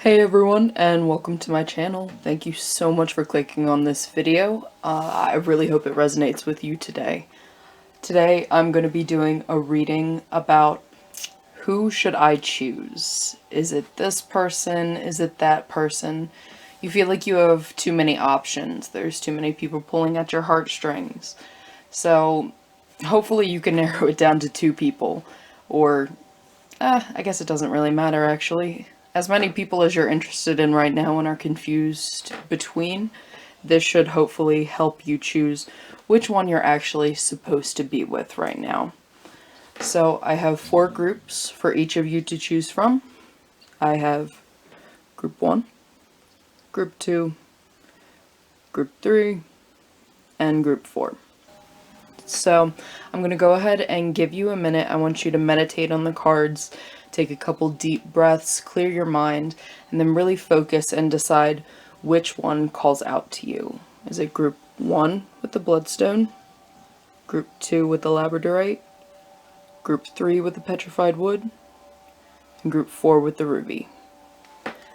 Hey everyone, and welcome to my channel. Thank you so much for clicking on this video. I really hope it resonates with you today. Today I'm going to be doing a reading about who should I choose? Is it this person? Is it that person? You feel like you have too many options. There's too many people pulling at your heartstrings. So hopefully you can narrow it down to two people, or I guess it doesn't really matter actually. As many people as you're interested in right now and are confused between, this should hopefully help you choose which one you're actually supposed to be with right now. So I have 4 groups for each of you to choose from. I have group 1, group 2, group 3, and group 4. So I'm going to go ahead and give you a minute. I want you to meditate on the cards, take a couple deep breaths, clear your mind, and then really focus and decide which one calls out to you. Is it group 1 with the bloodstone, group 2 with the labradorite, group 3 with the petrified wood, and group 4 with the ruby?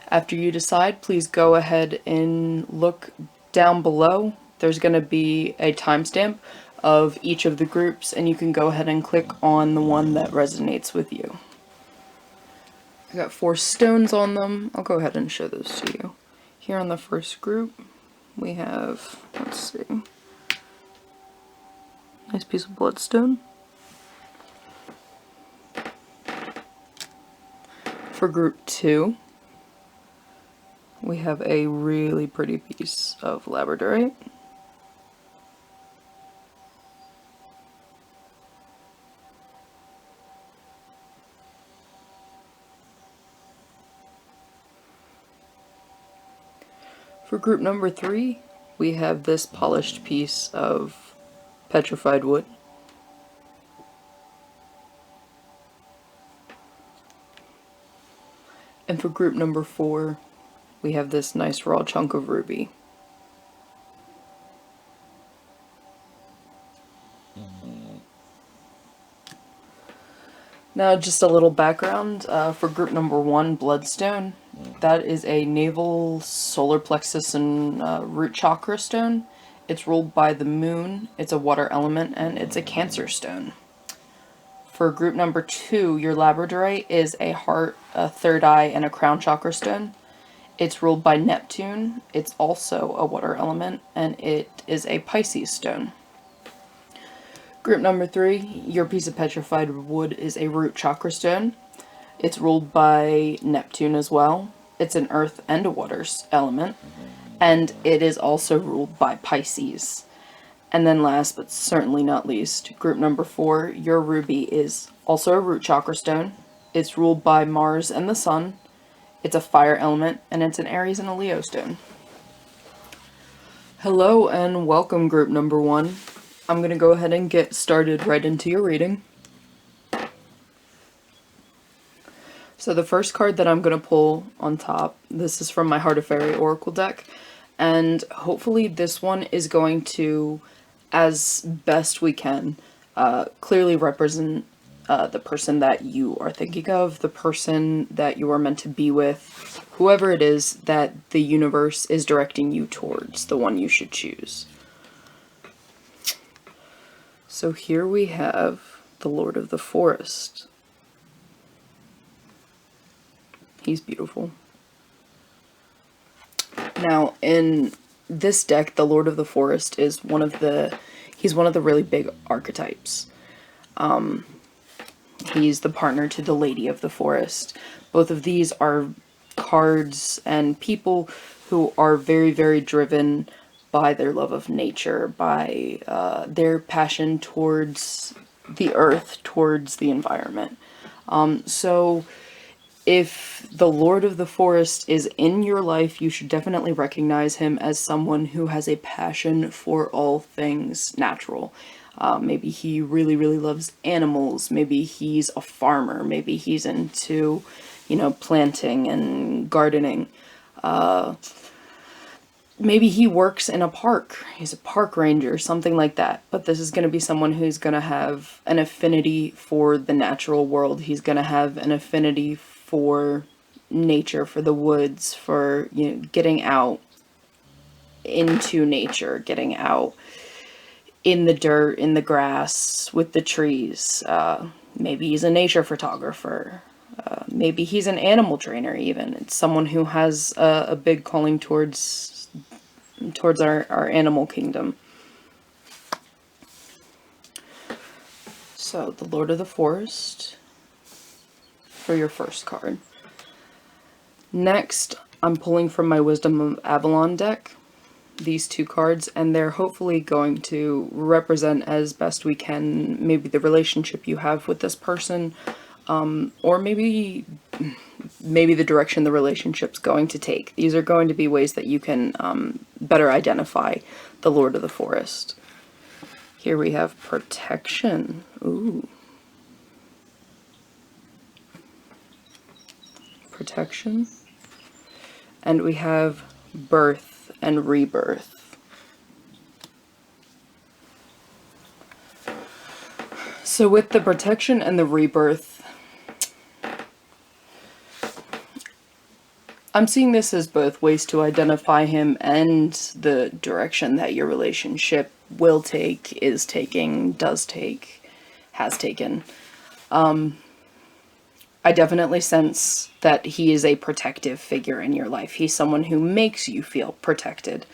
After you decide, please go ahead and look down below. There's going to be a timestamp of each of the groups, and you can go ahead and click on the one that resonates with you. I got 4 stones on them. I'll go ahead and show those to you. Here on the first group, we have, let's see, nice piece of bloodstone. For group 2, we have a really pretty piece of labradorite. For group number 3, we have this polished piece of petrified wood. And for group number 4, we have this nice raw chunk of ruby. Now just a little background for group number 1, bloodstone. That is a navel, solar plexus, and root chakra stone. It's ruled by the moon, it's a water element, and it's a Cancer stone. For group number 2, your labradorite is a heart, a third eye, and a crown chakra stone. It's ruled by Neptune, it's also a water element, and it is a Pisces stone. Group number 3, your piece of petrified wood is a root chakra stone. It's ruled by Neptune as well. It's an earth and a water element, and it is also ruled by Pisces. And then last but certainly not least, group number 4, your ruby is also a root chakra stone. It's ruled by Mars and the Sun. It's a fire element, and it's an Aries and a Leo stone. Hello and welcome, group number 1. I'm going to go ahead and get started right into your reading. So the first card that I'm going to pull on top, this is from my Heart of Fairy Oracle deck, and hopefully this one is going to, as best we can, clearly represent the person that you are thinking of, the person that you are meant to be with, whoever it is that the universe is directing you towards, the one you should choose. So here we have the Lord of the Forest. He's beautiful. Now, in this deck, the Lord of the Forest is he's one of the really big archetypes. He's the partner to the Lady of the Forest. Both of these are cards and people who are very, very driven by their love of nature, by their passion towards the earth, towards the environment. So if the Lord of the Forest is in your life, you should definitely recognize him as someone who has a passion for all things natural. Maybe he really, really loves animals. Maybe he's a farmer. Maybe he's into, planting and gardening. Maybe he works in a park. He's a park ranger, something like that. But this is going to be someone who's going to have an affinity for the natural world. He's going to have an affinity for nature, for the woods, for, you know, getting out into nature, getting out in the dirt, in the grass, with the trees. Maybe he's a nature photographer. Maybe he's an animal trainer even. It's someone who has a big calling towards our animal kingdom. So, the Lord of the Forest for your first card. Next, I'm pulling from my Wisdom of Avalon deck these two cards, and they're hopefully going to represent as best we can maybe the relationship you have with this person, or maybe the direction the relationship's going to take. These are going to be ways that you can better identify the Lord of the Forest. Here we have protection. Ooh. Protection. And we have birth and rebirth. So with the protection and the rebirth, I'm seeing this as both ways to identify him and the direction that your relationship will take, is taking, does take, has taken. I definitely sense that he is a protective figure in your life. He's someone who makes you feel protected.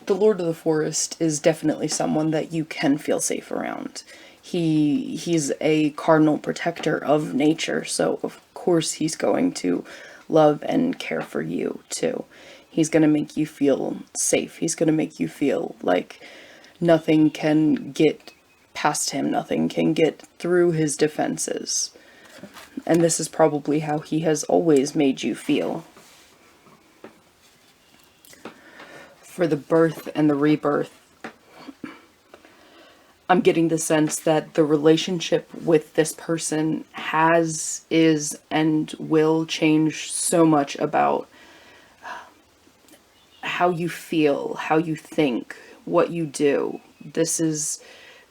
The Lord of the Forest is definitely someone that you can feel safe around. He's a cardinal protector of nature, so of course he's going to love and care for you too. He's going to make you feel safe. He's going to make you feel like nothing can get past him, nothing can get through his defenses. And this is probably how he has always made you feel. For the birth and the rebirth, I'm getting the sense that the relationship with this person is, and will change so much about how you feel, how you think, what you do. This is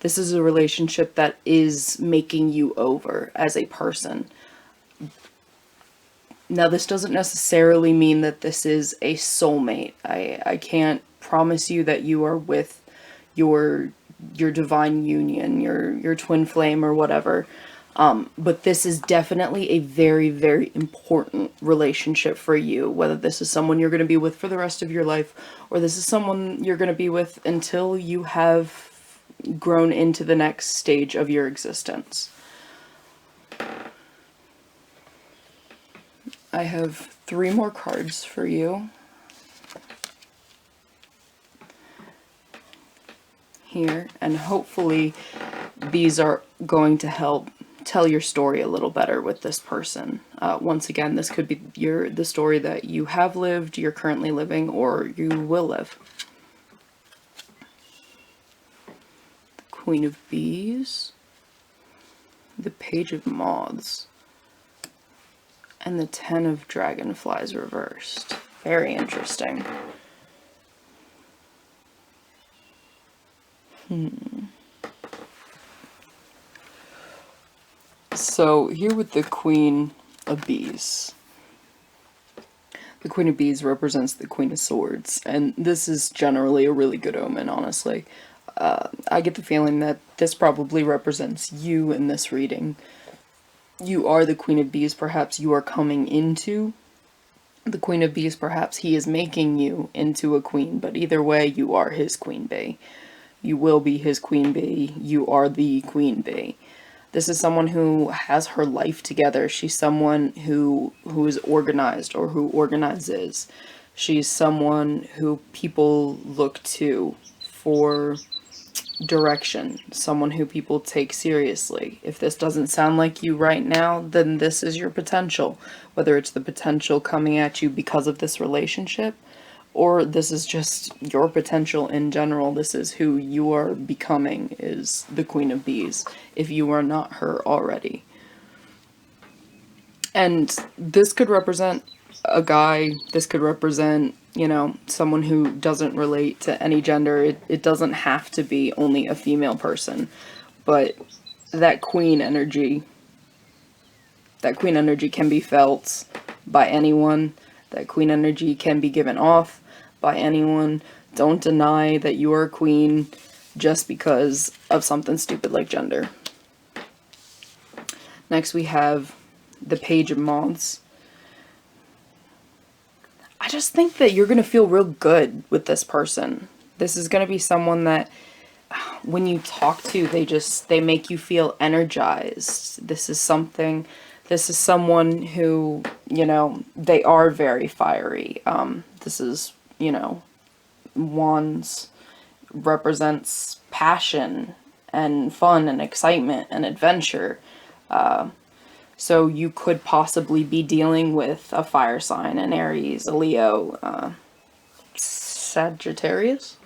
a relationship that is making you over as a person. Now, this doesn't necessarily mean that this is a soulmate. I can't promise you that you are with your divine union, your twin flame or whatever. But this is definitely a very, very important relationship for you, whether this is someone you're going to be with for the rest of your life, or this is someone you're going to be with until you have grown into the next stage of your existence. I have 3 more cards for you. Here, and hopefully these are going to help tell your story a little better with this person. Once again, this could be the story that you have lived, you're currently living, or you will live. The Queen of Bees, the Page of Moths, and the 10 of Dragonflies reversed. Very interesting. So here with the Queen of Bees. The Queen of Bees represents the Queen of Swords, and this is generally a really good omen, honestly. I get the feeling that this probably represents you in this reading. You are the Queen of Bees, perhaps you are coming into the Queen of Bees, perhaps he is making you into a queen, but either way, you are his queen bee. You will be his queen bee, you are the queen bee. This is someone who has her life together. She's someone who is organized, or who organizes. She's someone who people look to for direction, someone who people take seriously. If this doesn't sound like you right now, then this is your potential. Whether it's the potential coming at you because of this relationship, or this is just your potential in general. This is who you are becoming, is the Queen of Bees, if you are not her already. And this could represent a guy. This could represent, you know, someone who doesn't relate to any gender. It doesn't have to be only a female person, but that queen energy can be felt by anyone. That queen energy can be given off by anyone. Don't deny that you are a queen just because of something stupid like gender. Next we have the Page of Wands. I just think that you're going to feel real good with this person. This is going to be someone that when you talk to, they make you feel energized. This is someone who, you know, they are very fiery. This is, you know, Wands represents passion and fun and excitement and adventure. So you could possibly be dealing with a fire sign, an Aries, a Leo, Sagittarius.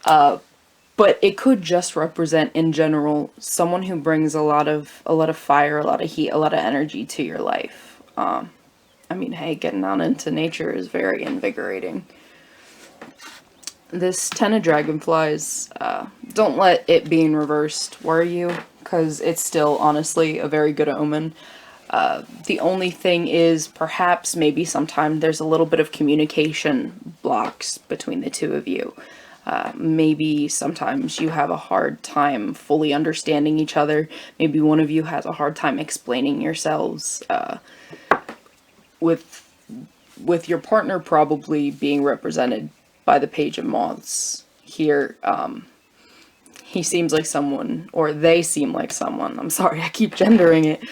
But it could just represent, in general, someone who brings a lot of fire, a lot of heat, a lot of energy to your life. I mean, hey, getting out into nature is very invigorating. This Ten of Dragonflies, don't let it being reversed worry you, because it's still, honestly, a very good omen. The only thing is, perhaps, maybe sometimes there's a little bit of communication blocks between the two of you. Maybe sometimes you have a hard time fully understanding each other. Maybe one of you has a hard time explaining yourselves. With your partner probably being represented by the Page of Wands here, he seems like someone, or they seem like someone, I'm sorry, I keep gendering it,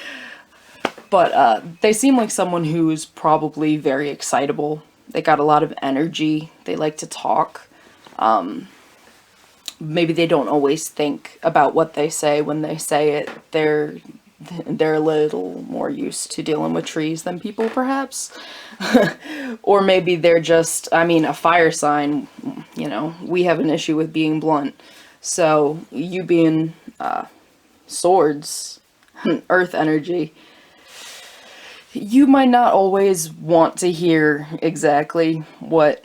but they seem like someone who's probably very excitable. They got a lot of energy. They like to talk. Maybe they don't always think about what they say when they say it. They're a little more used to dealing with trees than people, perhaps. Or maybe they're just, I mean, a fire sign, you know, we have an issue with being blunt. So you being swords, earth energy, you might not always want to hear exactly what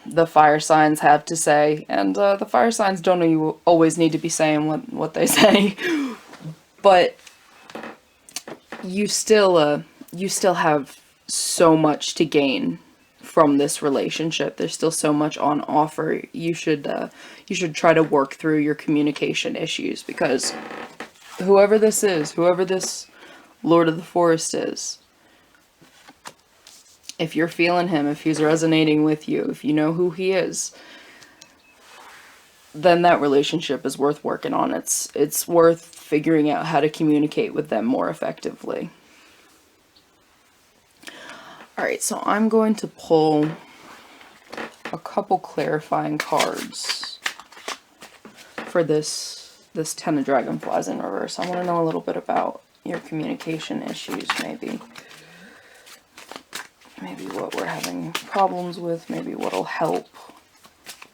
the fire signs have to say, and the fire signs don't always need to be saying what they say, but you still have so much to gain from this relationship. There's still so much on offer. You should try to work through your communication issues, because whoever this is, whoever this Lord of the Forest is, if you're feeling him, if he's resonating with you, if you know who he is, then that relationship is worth working on. It's worth figuring out how to communicate with them more effectively. Alright, so I'm going to pull a couple clarifying cards for this Ten of Dragonflies in reverse. I want to know a little bit about your communication issues, maybe what we're having problems with, maybe what'll help.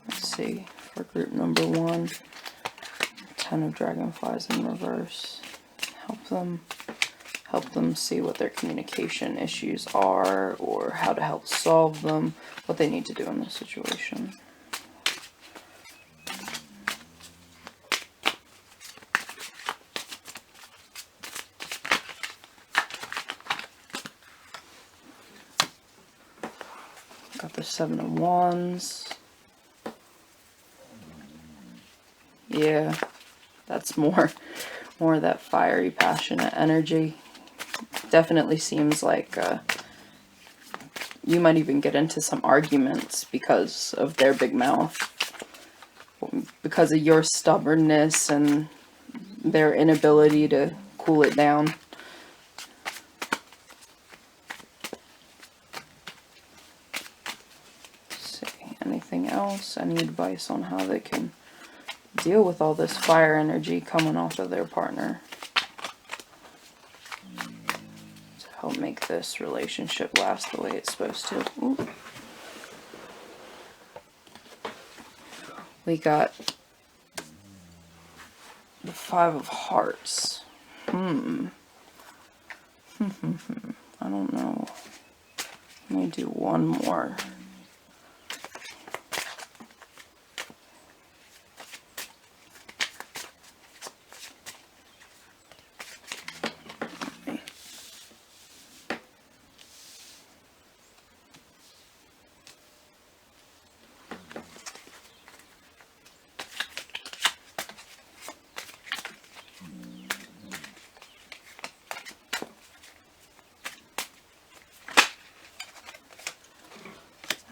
Let's see, for group number 1, Ten of Dragonflies in reverse. Help them see what their communication issues are, or how to help solve them, what they need to do in this situation. Got the Seven of Wands. Yeah, that's more of that fiery, passionate energy. Definitely seems like you might even get into some arguments because of their big mouth, because of your stubbornness and their inability to cool it down. Let's see, anything else? Any advice on how they can deal with all this fire energy coming off of their partner to help make this relationship last the way it's supposed to? Ooh. We got the Five of Hearts. I don't know. Let me do one more.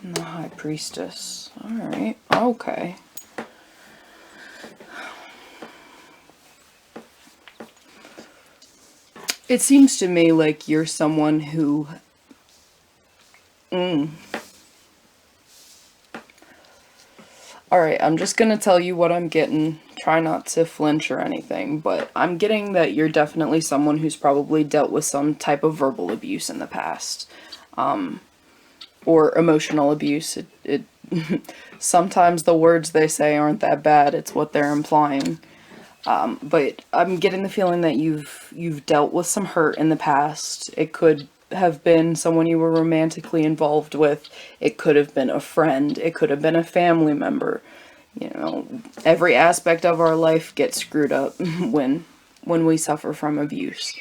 And the High Priestess. Alright, okay. It seems to me like you're someone who... Alright, I'm just gonna tell you what I'm getting. Try not to flinch or anything, but I'm getting that you're definitely someone who's probably dealt with some type of verbal abuse in the past. Or emotional abuse. Sometimes the words they say aren't that bad, it's what they're implying. But I'm getting the feeling that you've dealt with some hurt in the past. It could have been someone you were romantically involved with. It could have been a friend. It could have been a family member. You know, every aspect of our life gets screwed up when we suffer from abuse.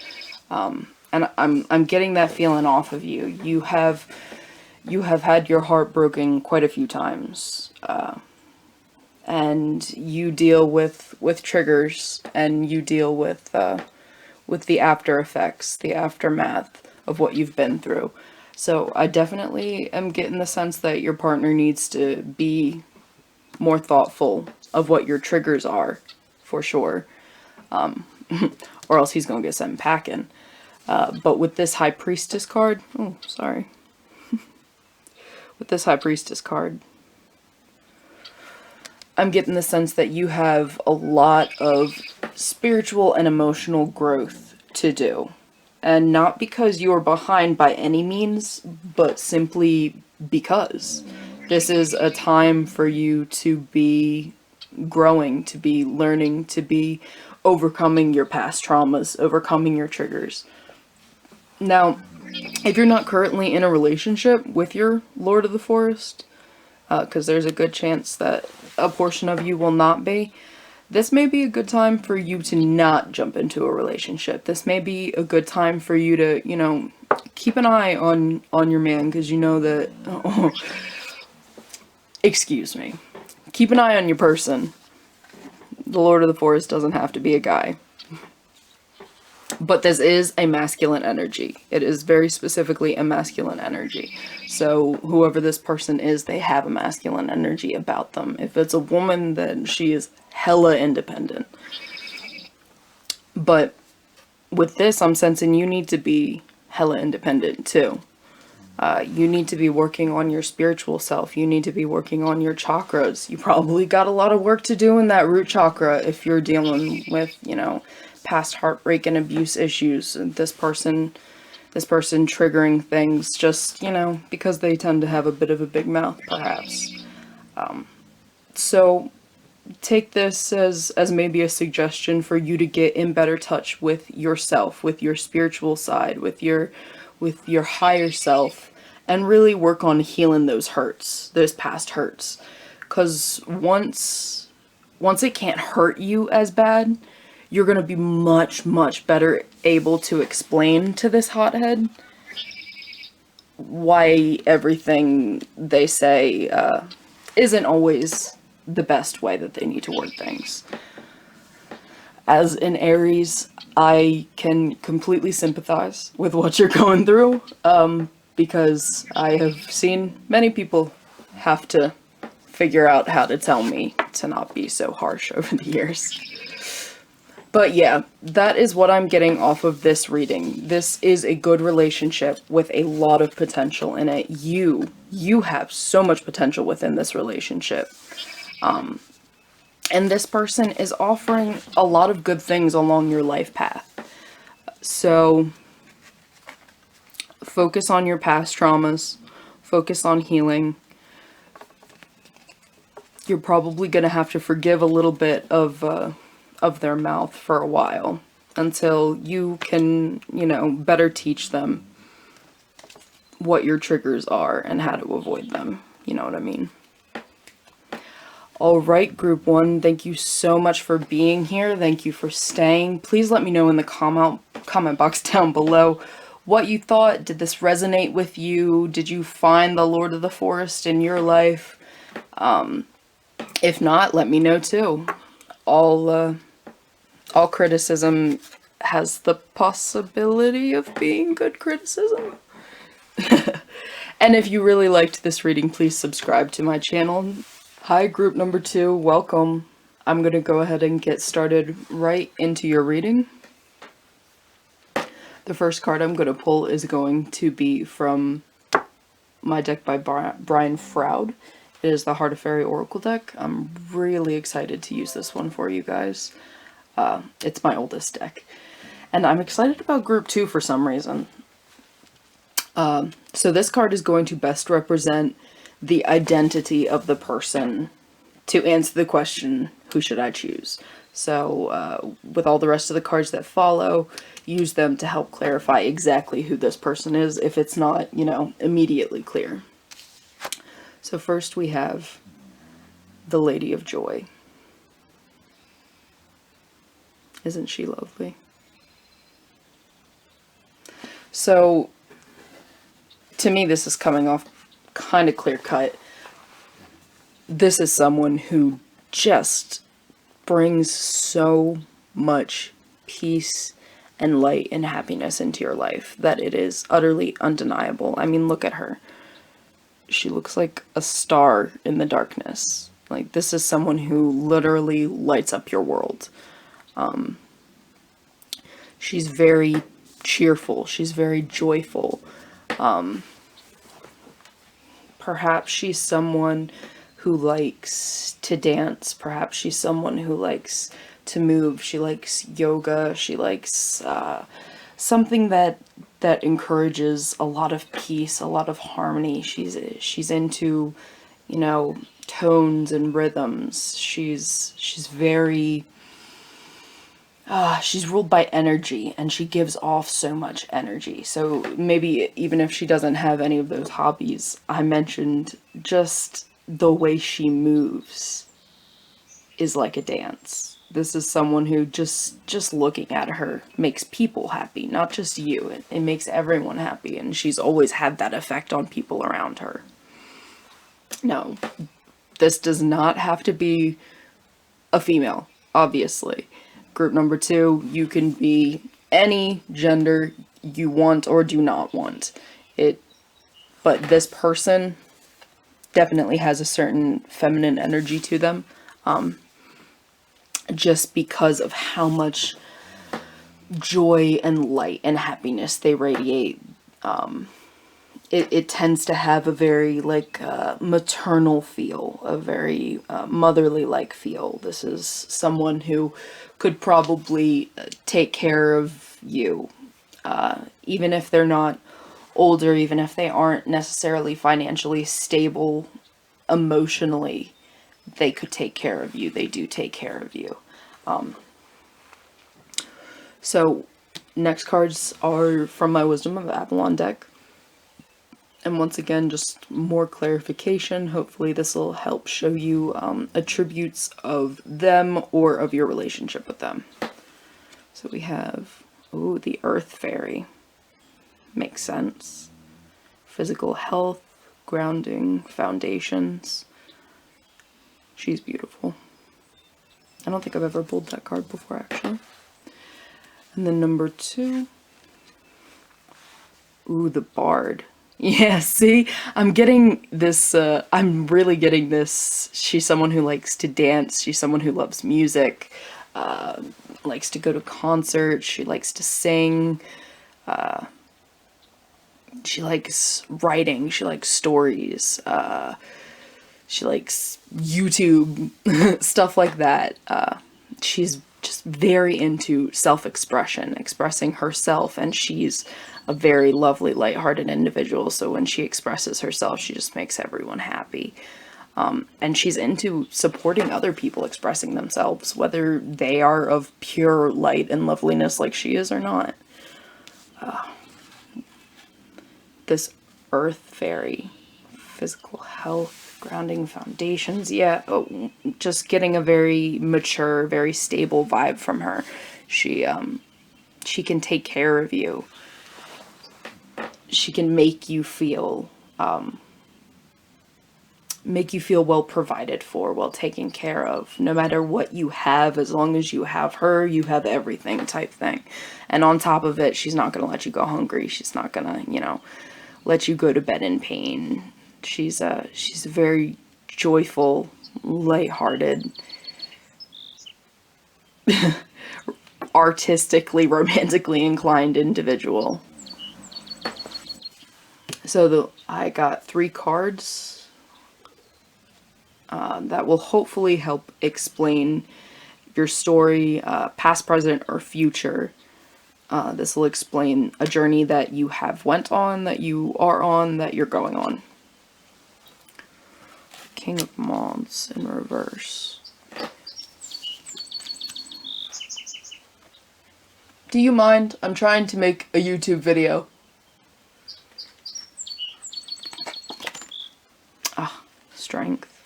And I'm getting that feeling off of you. You have had your heart broken quite a few times, and you deal with triggers, and you deal with the after effects, the aftermath of what you've been through. So I definitely am getting the sense that your partner needs to be more thoughtful of what your triggers are, for sure, or else he's gonna get sent packing. But with this High Priestess card, oh, sorry. With this High Priestess card, I'm getting the sense that you have a lot of spiritual and emotional growth to do. And not because you are behind by any means, but simply because. This is a time for you to be growing, to be learning, to be overcoming your past traumas, overcoming your triggers. Now, if you're not currently in a relationship with your Lord of the Forest, because there's a good chance that a portion of you will not be, this may be a good time for you to not jump into a relationship. This may be a good time for you to, you know, keep an eye on your man, because you know that... Oh, excuse me. Keep an eye on your person. The Lord of the Forest doesn't have to be a guy. But this is a masculine energy. It is very specifically a masculine energy. So whoever this person is, they have a masculine energy about them. If it's a woman, then she is hella independent. But with this, I'm sensing you need to be hella independent too. You need to be working on your spiritual self. You need to be working on your chakras. You probably got a lot of work to do in that root chakra if you're dealing with, you know, past heartbreak and abuse issues. This person triggering things just, you know, because they tend to have a bit of a big mouth, perhaps. So take this as maybe a suggestion for you to get in better touch with yourself, with your spiritual side, with your higher self, and really work on healing those hurts, those past hurts. Because once it can't hurt you as bad, you're going to be much, much better able to explain to this hothead why everything they say isn't always the best way that they need to word things. As an Aries, I can completely sympathize with what you're going through, because I have seen many people have to figure out how to tell me to not be so harsh over the years. But yeah, that is what I'm getting off of this reading. This is a good relationship with a lot of potential in it. You have so much potential within this relationship. And this person is offering a lot of good things along your life path. So focus on your past traumas. Focus on healing. You're probably going to have to forgive a little bit of their mouth for a while until you can, you know, better teach them what your triggers are and how to avoid them. You know what I mean? Alright, group 1, thank you so much for being here. Thank you for staying. Please let me know in the comment box down below what you thought. Did this resonate with you? Did you find the Lord of the Forest in your life? If not, let me know too. All criticism has the possibility of being good criticism. And if you really liked this reading, please subscribe to my channel. Hi, group number 2, welcome. I'm going to go ahead and get started right into your reading. The first card I'm going to pull is going to be from my deck by Brian Froud. It is the Heart of Fairy Oracle deck. I'm really excited to use this one for you guys. It's my oldest deck. And I'm excited about group 2 for some reason. So this card is going to best represent the identity of the person to answer the question, who should I choose? So with all the rest of the cards that follow, use them to help clarify exactly who this person is if it's not, you know, immediately clear. So first we have the Lady of Joy. Isn't she lovely? So to me, this is coming off kind of clear cut. This is someone who just brings so much peace and light and happiness into your life that it is utterly undeniable. I mean, look at her. She looks like a star in the darkness. Like, this is someone who literally lights up your world. She's very cheerful. She's very joyful. Perhaps she's someone who likes to dance. Perhaps she's someone who likes to move. She likes yoga. She likes something that encourages a lot of peace, a lot of harmony. She's into, you know, tones and rhythms. She's very she's ruled by energy, and she gives off so much energy. So maybe even if she doesn't have any of those hobbies I mentioned, just the way she moves is like a dance. This is someone who just looking at her makes people happy, not just you. It makes everyone happy, and she's always had that effect on people around her. No, this does not have to be a female, obviously. Group number 2, you can be any gender you want or do not want. But this person definitely has a certain feminine energy to them, just because of how much joy and light and happiness they radiate. It tends to have a very, like, maternal feel, a very motherly-like feel. This is someone who could probably take care of you, even if they're not older, even if they aren't necessarily financially stable emotionally, they could take care of you. They do take care of you. So next cards are from my Wisdom of Avalon deck. And once again, just more clarification. Hopefully this will help show you attributes of them or of your relationship with them. So we have, ooh, the Earth Fairy. Makes sense. Physical health, grounding, foundations. She's beautiful. I don't think I've ever pulled that card before, actually. And then number 2. Ooh, the Bard. Yeah, see, I'm getting this, I'm really getting this. She's someone who likes to dance. She's someone who loves music, likes to go to concerts. She likes to sing. She likes writing. She likes stories. She likes YouTube, stuff like that. She's just very into self-expression, expressing herself, and she's a very lovely, lighthearted individual, so when she expresses herself, she just makes everyone happy. And she's into supporting other people expressing themselves, whether they are of pure light and loveliness like she is or not. This Earth Fairy. Physical health, grounding foundations. Yeah, just getting a very mature, very stable vibe from her. She can take care of you. She can make you feel well provided for, well taken care of. No matter what you have, as long as you have her, you have everything type thing. And on top of it, she's not going to let you go hungry. She's not going to, let you go to bed in pain. She's a very joyful, lighthearted, artistically, romantically inclined individual. So I got 3 cards that will hopefully help explain your story, past, present, or future. This will explain a journey that you have went on, that you are on, that you're going on. King of Wands in reverse. Do you mind? I'm trying to make a YouTube video. Strength.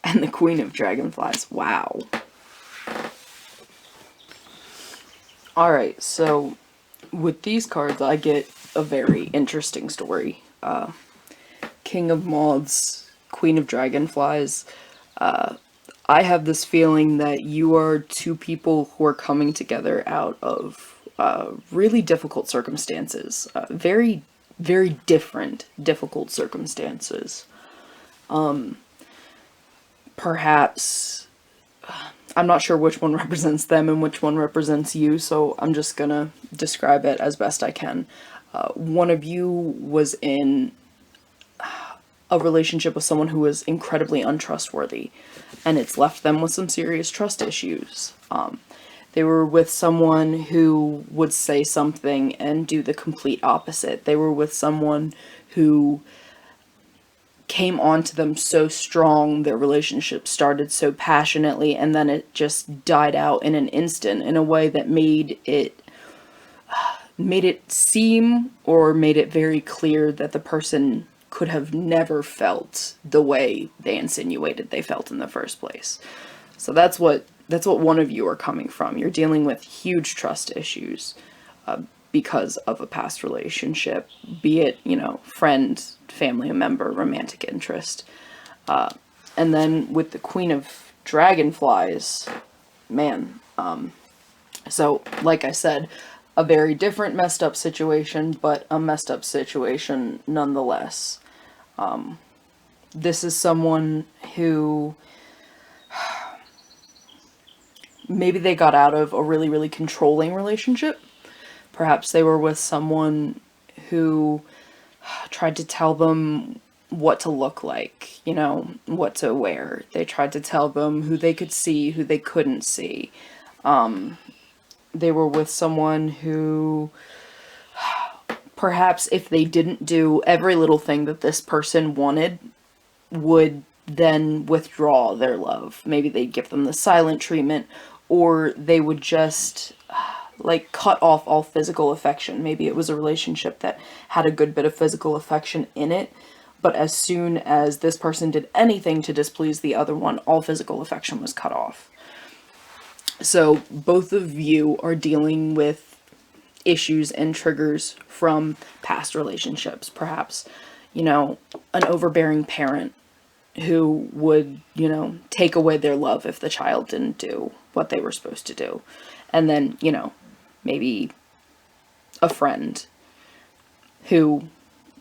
And the Queen of Dragonflies. Wow. Alright, so with these cards I get a very interesting story. King of Moths, Queen of Dragonflies. I have this feeling that you are 2 people who are coming together out of really difficult circumstances. Very, very different, difficult circumstances. Perhaps, I'm not sure which one represents them and which one represents you, so I'm just gonna describe it as best I can. One of you was in a relationship with someone who was incredibly untrustworthy, and it's left them with some serious trust issues. They were with someone who would say something and do the complete opposite. They were with someone who came onto them so strong, their relationship started so passionately, and then it just died out in an instant in a way that made it seem, or made it very clear that the person could have never felt the way they insinuated they felt in the first place. So that's what one of you are coming from. You're dealing with huge trust issues because of a past relationship, be it, friend, family member, romantic interest. And then with the Queen of Dragonflies, man, so like I said, a very different messed up situation, but a messed up situation nonetheless. This is someone who maybe they got out of a really, really controlling relationship. Perhaps they were with someone who tried to tell them what to look like, what to wear. They tried to tell them who they could see, who they couldn't see. They were with someone who, perhaps if they didn't do every little thing that this person wanted, would then withdraw their love. Maybe they'd give them the silent treatment, or they would just cut off all physical affection. Maybe it was a relationship that had a good bit of physical affection in it, but as soon as this person did anything to displease the other one, all physical affection was cut off. So both of you are dealing with issues and triggers from past relationships. Perhaps, an overbearing parent who would, take away their love if the child didn't do what they were supposed to do. And then, maybe a friend who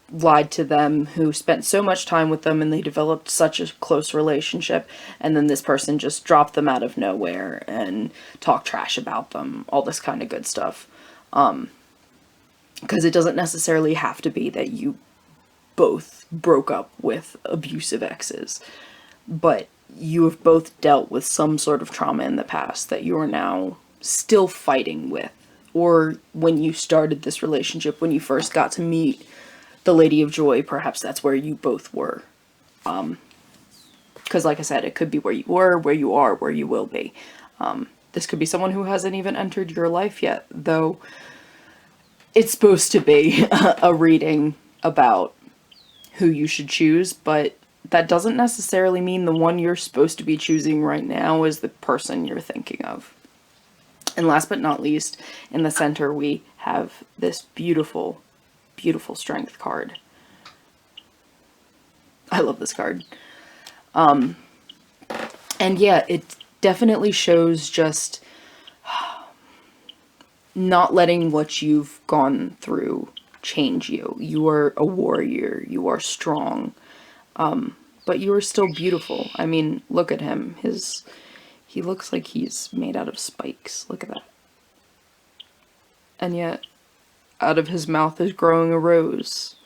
lied to them, who spent so much time with them and they developed such a close relationship, and then this person just dropped them out of nowhere and talked trash about them, all this kind of good stuff. Because it doesn't necessarily have to be that you both broke up with abusive exes, but you have both dealt with some sort of trauma in the past that you are now still fighting with. Or when you started this relationship, when you first got to meet the Lady of Joy, perhaps that's where you both were. Because like I said, it could be where you were, where you are, where you will be. This could be someone who hasn't even entered your life yet, though it's supposed to be a reading about who you should choose, but that doesn't necessarily mean the one you're supposed to be choosing right now is the person you're thinking of. And last but not least, in the center we have this beautiful, beautiful strength card. I love this card. And yeah, it definitely shows just not letting what you've gone through change you. You are a warrior. You are strong. But you are still beautiful. I mean, look at him. He looks like he's made out of spikes. Look at that. And yet, out of his mouth is growing a rose.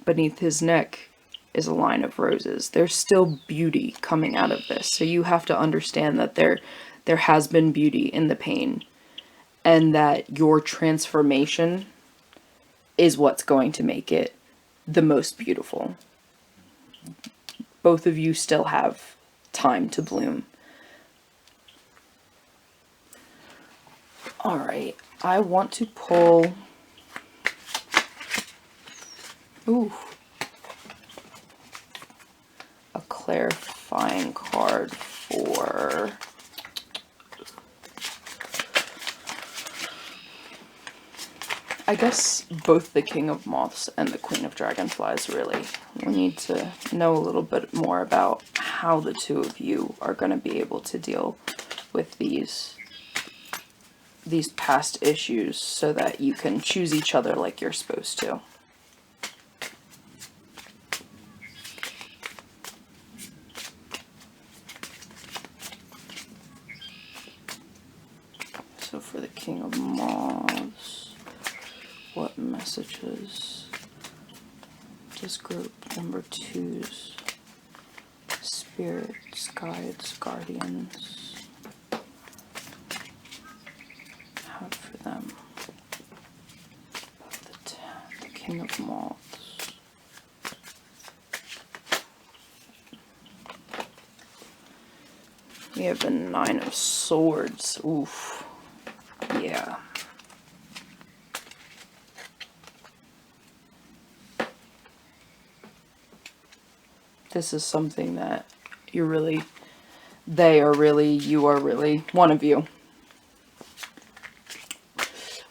Beneath his neck is a line of roses. There's still beauty coming out of this. So you have to understand that there has been beauty in the pain. And that your transformation is what's going to make it the most beautiful. Both of you still have time to bloom. Alright, I want to pull... Ooh. A clarifying card for... I guess both the King of Moths and the Queen of Dragonflies, really. We need to know a little bit more about how the two of you are going to be able to deal with these past issues so that you can choose each other like you're supposed to. So for the King of Moths, what messages does group number 2's spirits, guides, guardians have for them? The King of Moths. We have the 9 of Swords. Oof. Yeah. This is something that you are really, one of you.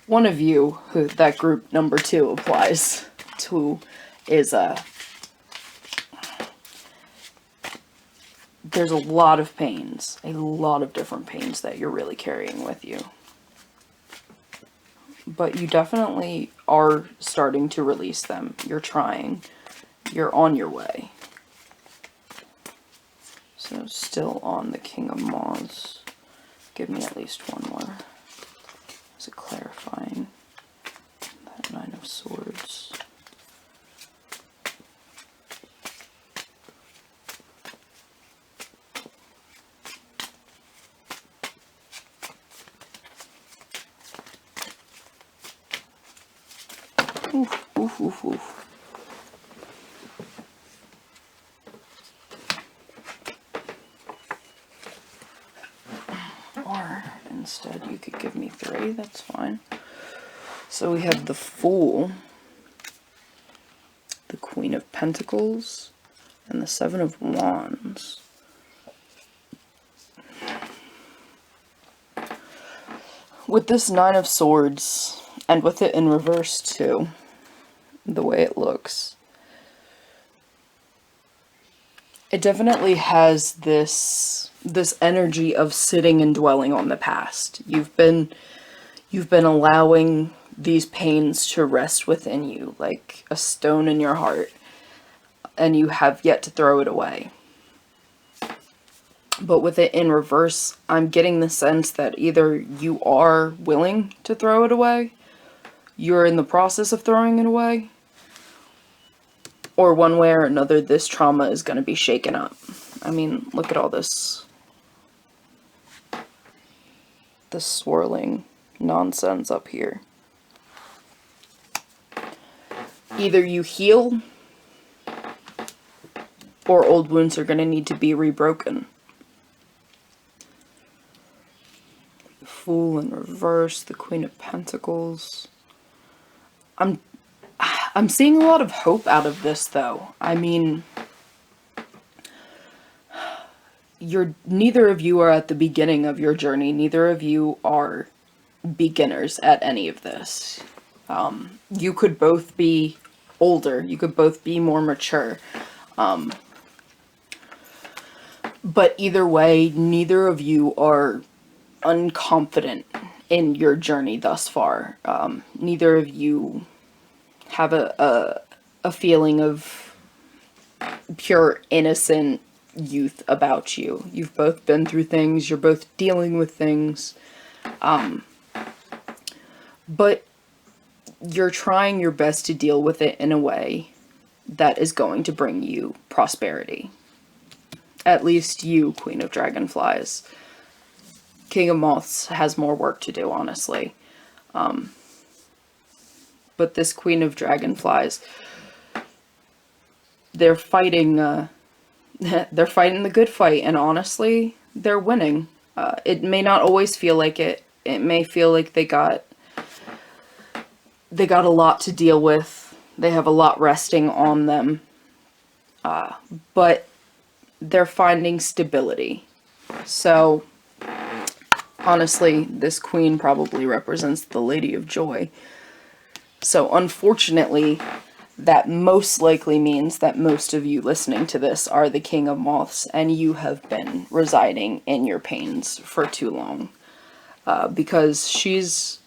One of you who that group number 2 applies to is there's a lot of pains, a lot of different pains that you're really carrying with you. But you definitely are starting to release them. You're trying. You're on your way. So still on the King of Moths. Give me at least one more. Is it clarifying? That 9 of Swords. Oof, oof, oof, oof. Or instead you could give me 3, that's fine. So we have the Fool, the Queen of Pentacles, and the 7 of Wands. With this 9 of Swords, and with it in reverse too, the way it looks, it definitely has this energy of sitting and dwelling on the past. You've been allowing these pains to rest within you like a stone in your heart, and you have yet to throw it away. But with it in reverse, I'm getting the sense that either you are willing to throw it away, you're in the process of throwing it away, or one way or another, this trauma is going to be shaken up. I mean, look at all this swirling nonsense up here. Either you heal, or old wounds are going to need to be rebroken. The Fool in reverse, the Queen of Pentacles. I'm seeing a lot of hope out of this, though. I mean, neither of you are at the beginning of your journey. Neither of you are beginners at any of this. You could both be older. You could both be more mature. But either way, neither of you are unconfident in your journey thus far. Neither of you have a feeling of pure, innocent youth about you. You've both been through things. You're both dealing with things. But you're trying your best to deal with it in a way that is going to bring you prosperity. At least you, Queen of Dragonflies. King of Moths has more work to do, honestly. But this Queen of Dragonflies, they're fighting, they're fighting the good fight, and honestly, they're winning. It may not always feel like it. It may feel like they got a lot to deal with. They have a lot resting on them. But they're finding stability. So, honestly, this queen probably represents the Lady of Joy. So, unfortunately, that most likely means that most of you listening to this are the King of Moths, and you have been residing in your pains for too long. Because she's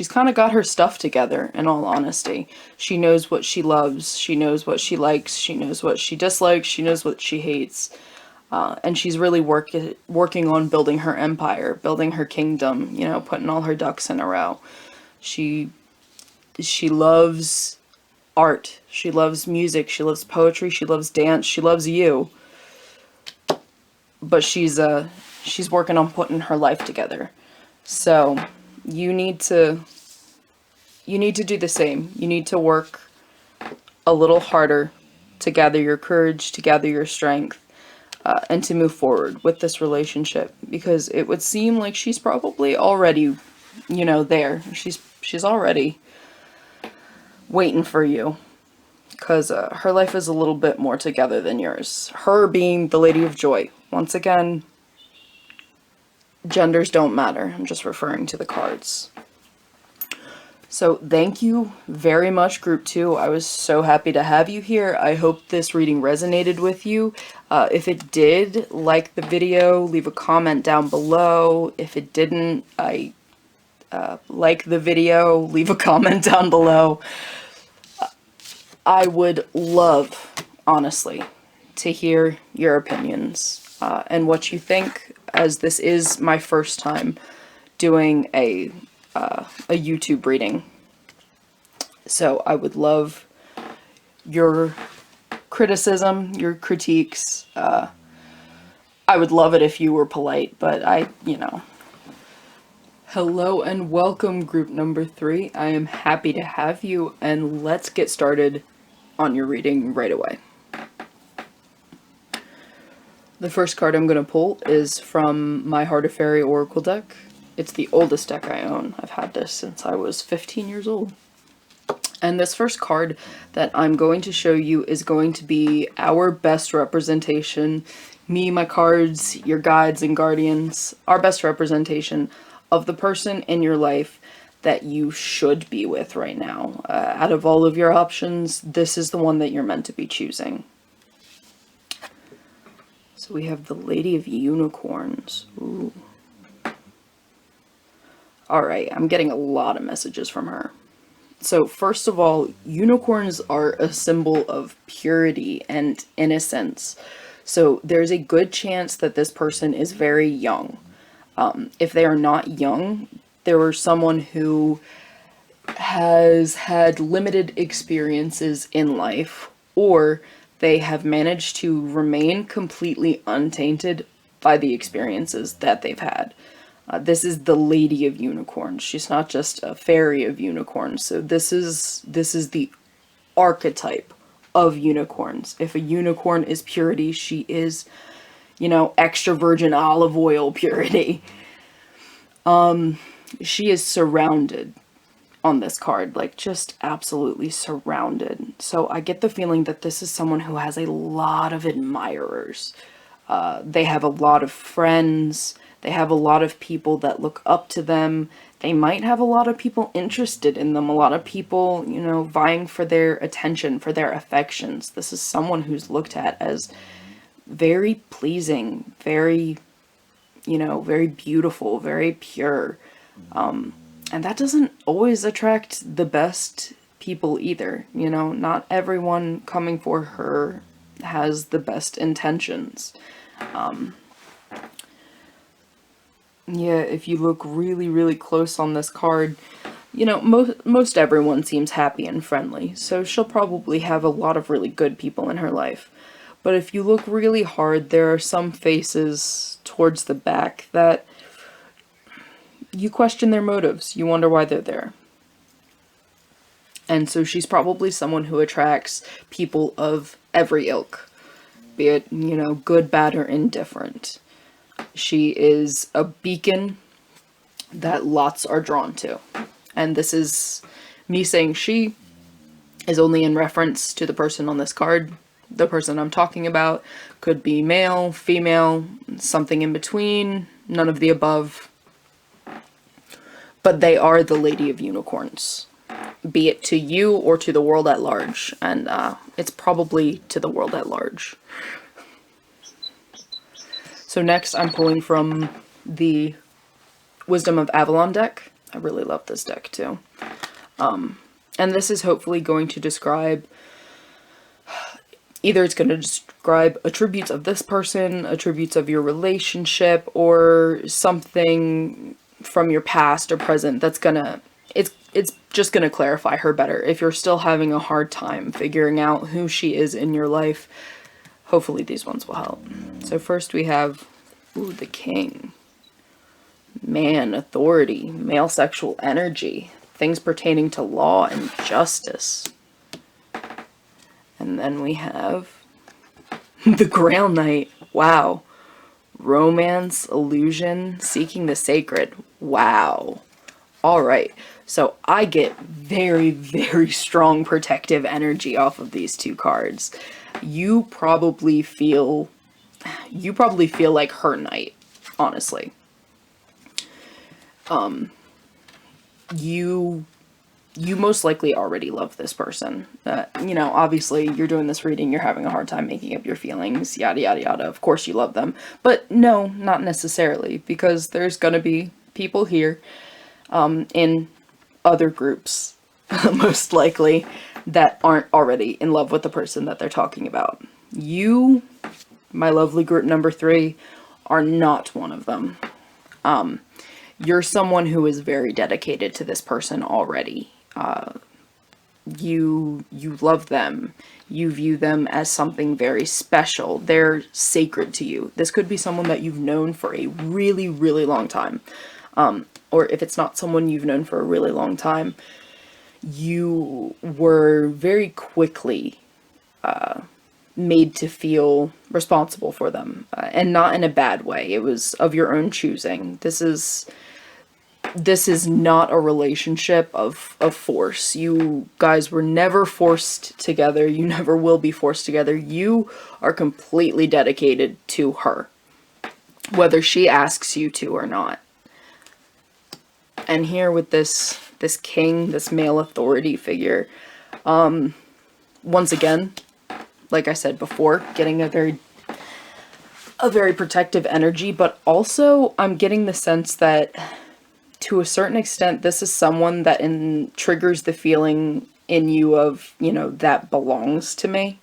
kind of got her stuff together, in all honesty. She knows what she loves, she knows what she likes, she knows what she dislikes, she knows what she hates. And she's really working on building her empire, building her kingdom, you know, putting all her ducks in a row. She loves art, she loves music, she loves poetry, she loves dance, she loves you. But she's working on putting her life together. So you need to do the same. You need to work a little harder to gather your courage, to gather your strength, and to move forward with this relationship, because it would seem like she's probably already, you know, there. She's already waiting for you, because her life is a little bit more together than yours. Her being the Lady of Joy. Once again, genders don't matter. I'm just referring to the cards. So thank you very much, Group 2. I was so happy to have you here. I hope this reading resonated with you. If it did, like the video, leave a comment down below. If it didn't, like the video, leave a comment down below. I would love, honestly, to hear your opinions and what you think, as this is my first time doing a YouTube reading. So I would love your criticism, your critiques. I would love it if you were polite, but you know. Hello and welcome, group number 3. I am happy to have you, and let's get started on your reading right away. The first card I'm going to pull is from my Heart of Fairy Oracle deck. It's the oldest deck I own. I've had this since I was 15 years old. And this first card that I'm going to show you is going to be our best representation, me, my cards, your guides and guardians, our best representation of the person in your life that you should be with right now. Out of all of your options, this is the one that you're meant to be choosing. So we have the Lady of Unicorns. Ooh. Alright, I'm getting a lot of messages from her. So first of all, unicorns are a symbol of purity and innocence. So there's a good chance that this person is very young. If they are not young, they were someone who has had limited experiences in life, or they have managed to remain completely untainted by the experiences that they've had. This is the Lady of Unicorns. She's not just a fairy of unicorns. So this is the archetype of unicorns. If a unicorn is purity, she is, you know, extra virgin olive oil purity. She is surrounded on this card, like just absolutely surrounded. So I get the feeling that this is someone who has a lot of admirers. They have a lot of friends. They have a lot of people that look up to them. They might have a lot of people interested in them, a lot of people, you know, vying for their attention, for their affections. This is someone who's looked at as very pleasing, very, you know, very beautiful, very pure. And that doesn't always attract the best people either. You know, not everyone coming for her has the best intentions. Yeah, if you look really, really close on this card, you know, most everyone seems happy and friendly, so she'll probably have a lot of really good people in her life. But if you look really hard, there are some faces towards the back that you question their motives. You wonder why they're there. And so she's probably someone who attracts people of every ilk, be it, you know, good, bad, or indifferent. She is a beacon that lots are drawn to. And this is me saying she is only in reference to the person on this card. The person I'm talking about could be male, female, something in between, none of the above. But they are the Lady of Unicorns, be it to you or to the world at large. And it's probably to the world at large. So next I'm pulling from the Wisdom of Avalon deck. I really love this deck too. And this is hopefully going to describe, either it's going to describe attributes of this person, attributes of your relationship, or something from your past or present that's gonna, it's just gonna clarify her better. If you're still having a hard time figuring out who she is in your life, hopefully these ones will help. So first we have, ooh, the King. Man, authority, male sexual energy, things pertaining to law and justice. And then we have the Grail Knight. Wow. Romance, illusion, seeking the sacred. Wow. Alright, so I get very, very strong protective energy off of these two cards. You probably feel like her knight, honestly. You most likely already love this person. You know, obviously you're doing this reading, you're having a hard time making up your feelings, yada yada yada. Of course you love them. But no, not necessarily, because there's gonna be people here, in other groups, most likely, that aren't already in love with the person that they're talking about. You, my lovely group number 3, are not one of them. You're someone who is very dedicated to this person already. You love them. You view them as something very special. They're sacred to you. This could be someone that you've known for a really, really long time. Or if it's not someone you've known for a really long time, you were very quickly made to feel responsible for them. And not in a bad way. It was of your own choosing. This is not a relationship of force. You guys were never forced together. You never will be forced together. You are completely dedicated to her, whether she asks you to or not. And here with this king, this male authority figure, once again, like I said before, getting a very protective energy, but also I'm getting the sense that to a certain extent, this is someone that triggers the feeling in you of, you know, that belongs to me.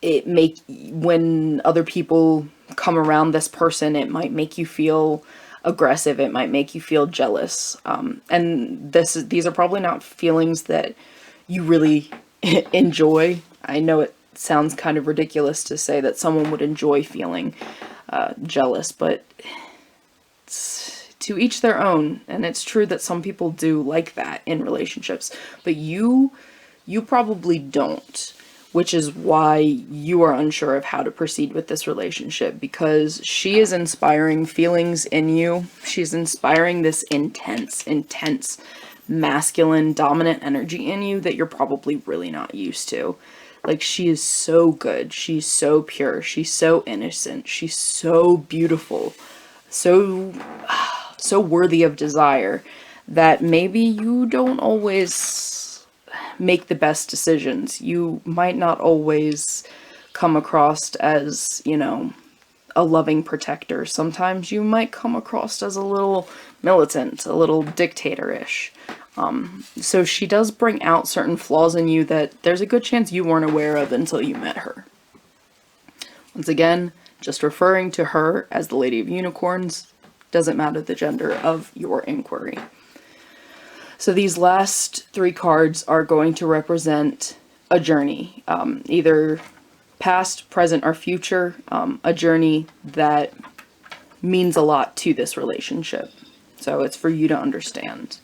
When other people come around this person, it might make you feel aggressive. It might make you feel jealous. And these are probably not feelings that you really enjoy. I know it sounds kind of ridiculous to say that someone would enjoy feeling jealous, but to each their own, and it's true that some people do like that in relationships, but you probably don't. which is why you are unsure of how to proceed with this relationship, because she is inspiring feelings in you. She's inspiring this intense masculine dominant energy in you that you're probably really not used to. Like, she is so good, she's so pure, she's so innocent, she's so beautiful, so worthy of desire, that maybe you don't always make the best decisions. You might not always come across as, you know, a loving protector. Sometimes you might come across as a little militant, a little dictator-ish. So she does bring out certain flaws in you that there's a good chance you weren't aware of until you met her. Once again, just referring to her as the Lady of Unicorns doesn't matter the gender of your inquiry. So these last 3 cards are going to represent a journey, either past, present, or future, a journey that means a lot to this relationship. So it's for you to understand.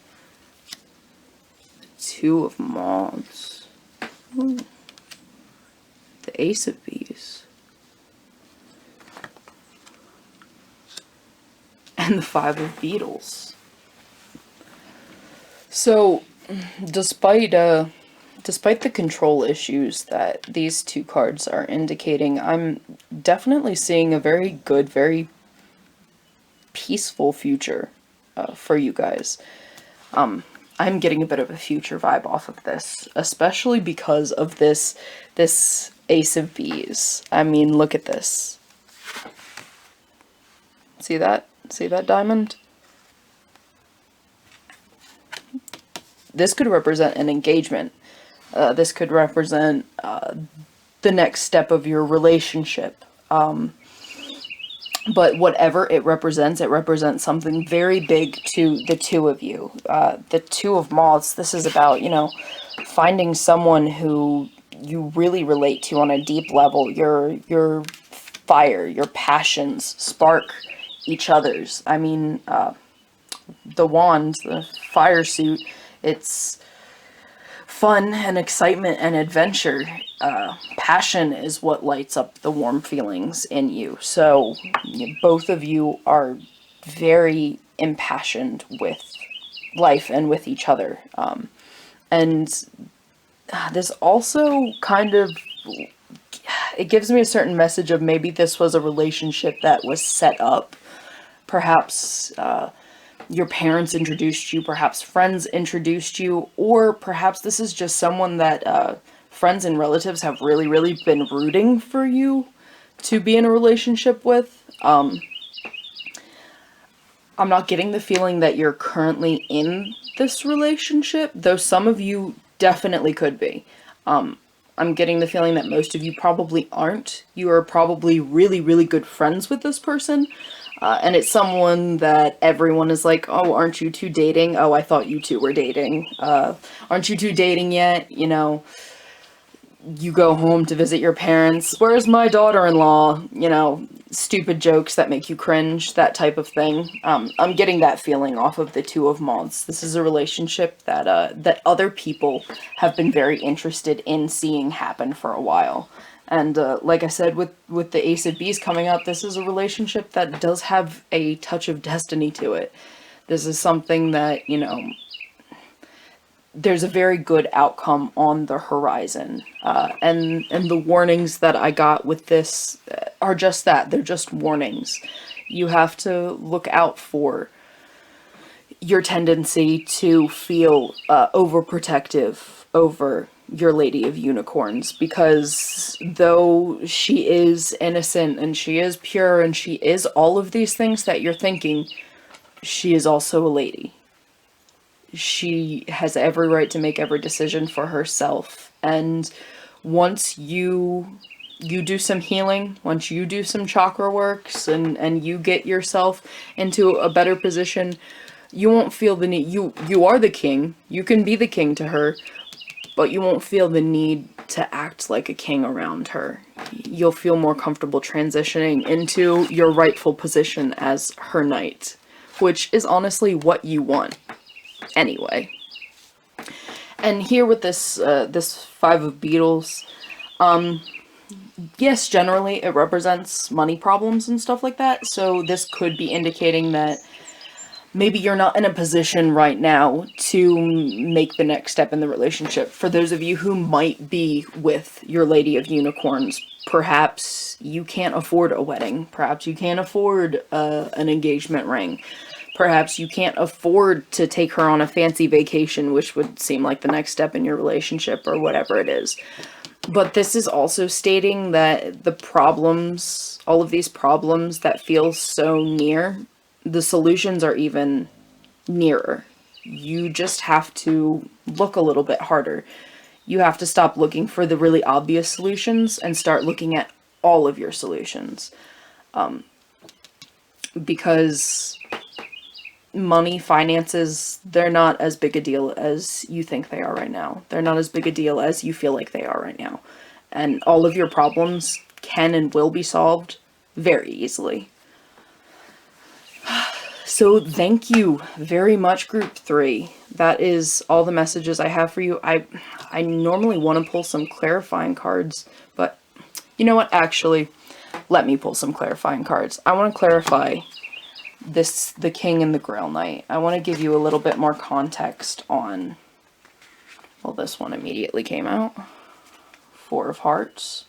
2 of Wands. Ooh. The Ace of Bees. And the 5 of Beetles. So, despite the control issues that these 2 cards are indicating, I'm definitely seeing a very good, very peaceful future for you guys. I'm getting a bit of a future vibe off of this, especially because of this Ace of Bees. I mean, look at this. See that? See that diamond? This could represent an engagement. This could represent the next step of your relationship. But whatever it represents something very big to the 2 of you. The 2 of Moths, this is about, you know, finding someone who you really relate to on a deep level. Your fire, your passions spark each other's. I mean, the wand, the fire suit, it's fun and excitement and adventure. Passion is what lights up the warm feelings in you. So both of you are very impassioned with life and with each other. And this also kind of, it gives me a certain message of maybe this was a relationship that was set up. Perhaps your parents introduced you, perhaps friends introduced you, or perhaps this is just someone that friends and relatives have really been rooting for you to be in a relationship with. I'm not getting the feeling that you're currently in this relationship, though some of you definitely could be. I'm getting the feeling that most of you probably aren't. You are probably really good friends with this person. And it's someone that everyone is like, oh, aren't you two dating? Oh, I thought you two were dating. Aren't you two dating yet? You know, you go home to visit your parents. Where's my daughter-in-law? You know, stupid jokes that make you cringe, that type of thing. I'm getting that feeling off of the Two of Wands. This is a relationship that that other people have been very interested in seeing happen for a while. And like I said, with the Ace of Bees coming up, this is a relationship that does have a touch of destiny to it. This is something that, you know, there's a very good outcome on the horizon. And the warnings that I got with this are just that. They're just warnings. You have to look out for your tendency to feel overprotective over your Lady of Unicorns, because though she is innocent and she is pure and she is all of these things that you're thinking, she is also a lady. She has every right to make every decision for herself, and once you do some healing, once you do some chakra works and you get yourself into a better position, you won't feel the need. You are the king. You can be the king to her, but you won't feel the need to act like a king around her. You'll feel more comfortable transitioning into your rightful position as her knight, which is honestly what you want anyway. And here with this this Five of Beetles, Yes, generally it represents money problems and stuff like that, so this could be indicating that maybe you're not in a position right now to make the next step in the relationship. For those of you who might be with your Lady of Unicorns, perhaps you can't afford a wedding. Perhaps you can't afford an engagement ring. Perhaps you can't afford to take her on a fancy vacation, which would seem like the next step in your relationship or whatever it is. But this is also stating that the problems, all of these problems that feel so near, the solutions are even nearer. You just have to look a little bit harder. You have to stop looking for the really obvious solutions and start looking at all of your solutions. Because money, finances, they're not as big a deal as you think they are right now. They're not as big a deal as you feel like they are right now. And all of your problems can and will be solved very easily. So thank you very much, Group 3. That is all the messages I have for you. I normally want to pull some clarifying cards, but you know what? Actually, let me pull some clarifying cards. I want to clarify this, the King and the Grail Knight. I want to give you a little bit more context on, well, this one immediately came out. Four of Hearts.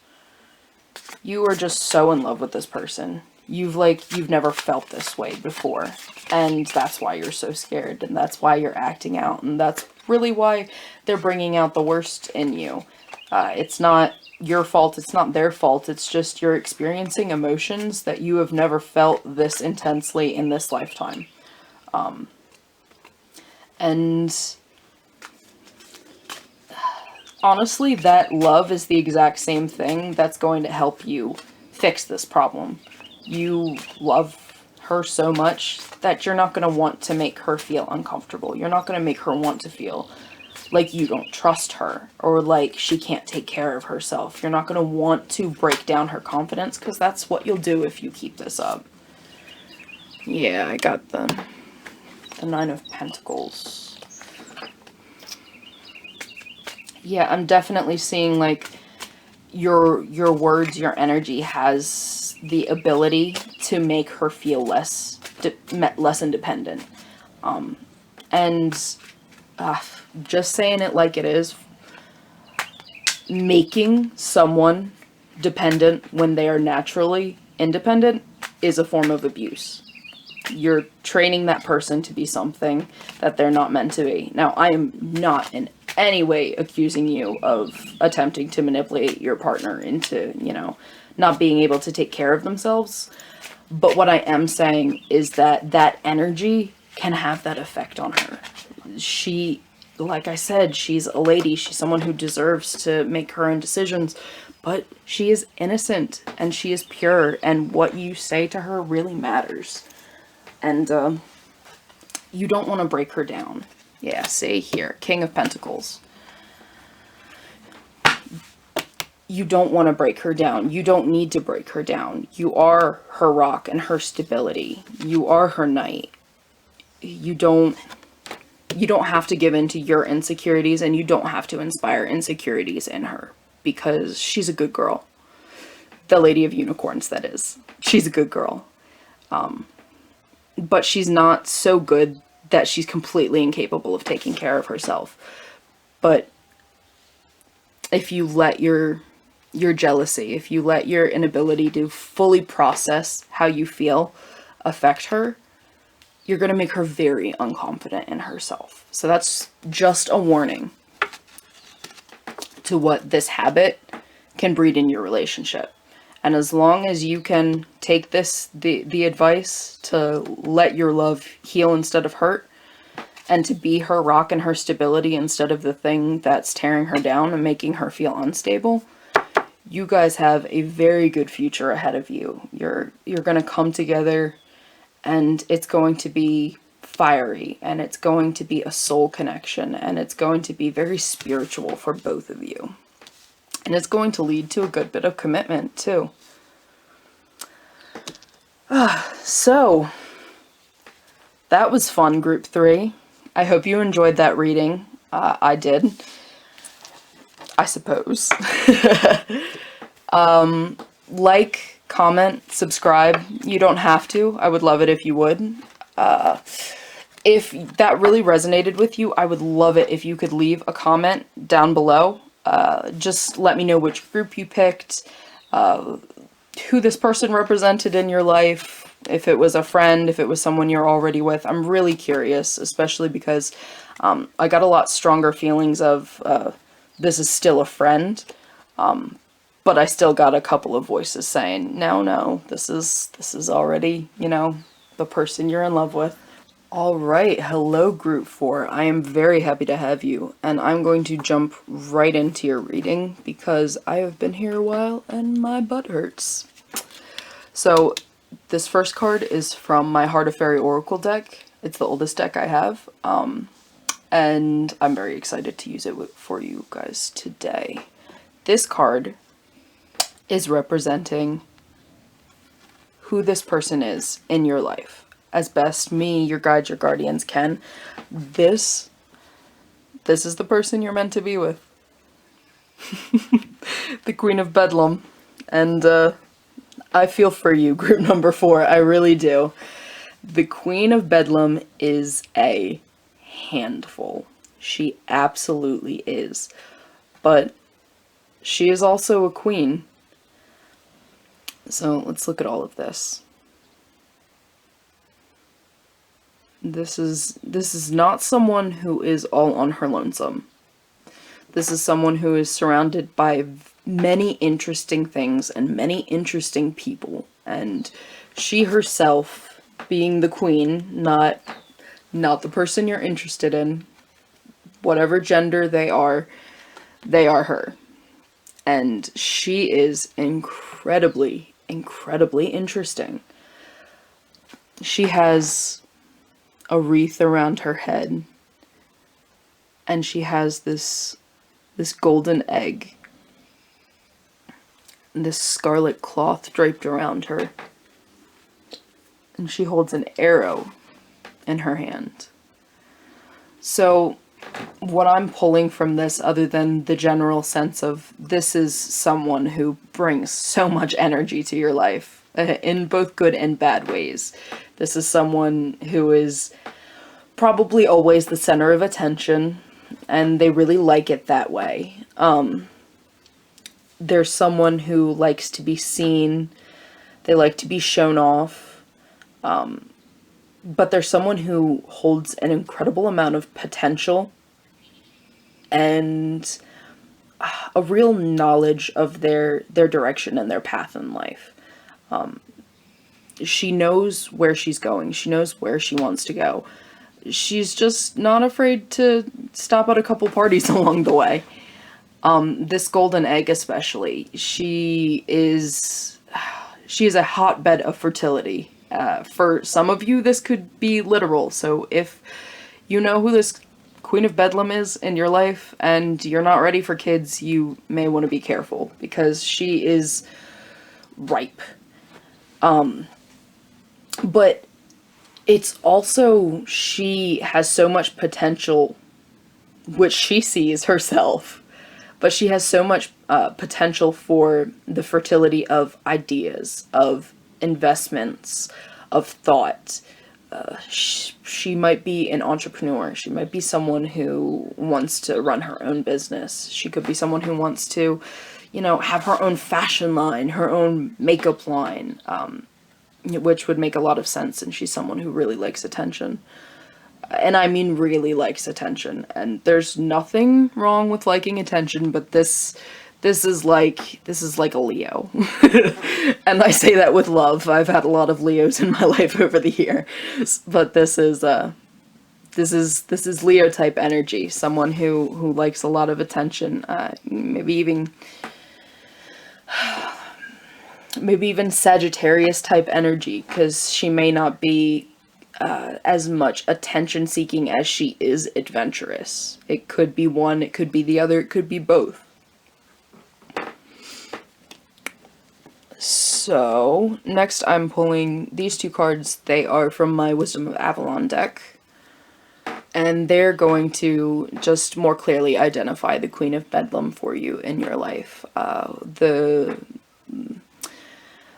You are just so in love with this person. You've never felt this way before, and that's why you're so scared, and that's why you're acting out, and that's really why they're bringing out the worst in you. It's not your fault, it's not their fault, it's just you're experiencing emotions that you have never felt this intensely in this lifetime. And honestly, that love is the exact same thing that's going to help you fix this problem. You love her so much that you're not going to want to make her feel uncomfortable. You're not going to make her want to feel like you don't trust her or like she can't take care of herself. You're not going to want to break down her confidence, because that's what you'll do if you keep this up. Yeah, I got the Nine of Pentacles. Yeah, I'm definitely seeing like your words, your energy has the ability to make her feel less independent. And just saying it like it is, making someone dependent when they are naturally independent is a form of abuse. You're training that person to be something that they're not meant to be. Now, I am not in any way accusing you of attempting to manipulate your partner into, you know, not being able to take care of themselves. But what I am saying is that that energy can have that effect on her. She, like I said, she's a lady. She's someone who deserves to make her own decisions. But she is innocent and she is pure. And what you say to her really matters. And you don't want to break her down. Yeah, see here, King of Pentacles. You don't want to break her down. You don't need to break her down. You are her rock and her stability. You are her knight. You don't have to give in to your insecurities, and you don't have to inspire insecurities in her, because she's a good girl. The Lady of Unicorns, that is. She's a good girl. But she's not so good that she's completely incapable of taking care of herself. But if you let your jealousy, if you let your inability to fully process how you feel affect her, you're going to make her very unconfident in herself. So that's just a warning to what this habit can breed in your relationship. And as long as you can take this, the advice to let your love heal instead of hurt, and to be her rock and her stability instead of the thing that's tearing her down and making her feel unstable, you guys have a very good future ahead of you. You're going to come together, and it's going to be fiery, and it's going to be a soul connection, and it's going to be very spiritual for both of you. And it's going to lead to a good bit of commitment, too. So, that was fun, Group 3. I hope you enjoyed that reading. I did. I suppose. Like, comment, subscribe. You don't have to. I would love it if you would. If that really resonated with you, I would love it if you could leave a comment down below. Just let me know which group you picked, who this person represented in your life, if it was a friend, if it was someone you're already with. I'm really curious, especially because I got a lot stronger feelings of this is still a friend, but I still got a couple of voices saying, no, this is already, you know, the person you're in love with. Alright, hello group 4. I am very happy to have you, and I'm going to jump right into your reading because I have been here a while and my butt hurts. So, this first card is from my Heart of Fairy Oracle deck. It's the oldest deck I have, and I'm very excited to use it for you guys today. This card is representing who this person is in your life. As best me, your guides, your guardians can. This is the person you're meant to be with. The Queen of Bedlam. And I feel for you, group number 4. I really do. The Queen of Bedlam is a handful. She absolutely is. But she is also a queen. So let's look at all of this. This is not someone who is all on her lonesome. This is someone who is surrounded by many interesting things and many interesting people. And she herself, being the queen, not the person you're interested in, whatever gender they are her. And she is incredibly, incredibly interesting. She has a wreath around her head, and she has this golden egg, and this scarlet cloth draped around her, and she holds an arrow in her hand. So what I'm pulling from this, other than the general sense of this is someone who brings so much energy to your life, in both good and bad ways. This is someone who is probably always the center of attention, and they really like it that way. There's someone who likes to be seen, they like to be shown off, but there's someone who holds an incredible amount of potential and a real knowledge of their direction and their path in life. She knows where she's going. She knows where she wants to go. She's just not afraid to stop at a couple parties along the way. This golden egg especially, she is a hotbed of fertility. For some of you, this could be literal. So if you know who this Queen of Bedlam is in your life and you're not ready for kids, you may want to be careful because she is ripe. But it's also, she has so much potential, which she sees herself, but she has so much potential for the fertility of ideas, of investments, of thought. She might be an entrepreneur. She might be someone who wants to run her own business. She could be someone who wants to, you know, have her own fashion line, her own makeup line, which would make a lot of sense, and she's someone who really likes attention. And I mean really likes attention, and there's nothing wrong with liking attention, but this is like a Leo. And I say that with love. I've had a lot of Leos in my life over the years, but this is Leo type energy, someone who likes a lot of attention, maybe even Sagittarius type energy, because she may not be as much attention seeking as she is adventurous. It could be one, it could be the other, it could be both. So, next I'm pulling these two cards. They are from my Wisdom of Avalon deck. and they're going to just more clearly identify the Queen of Bedlam for you in your life.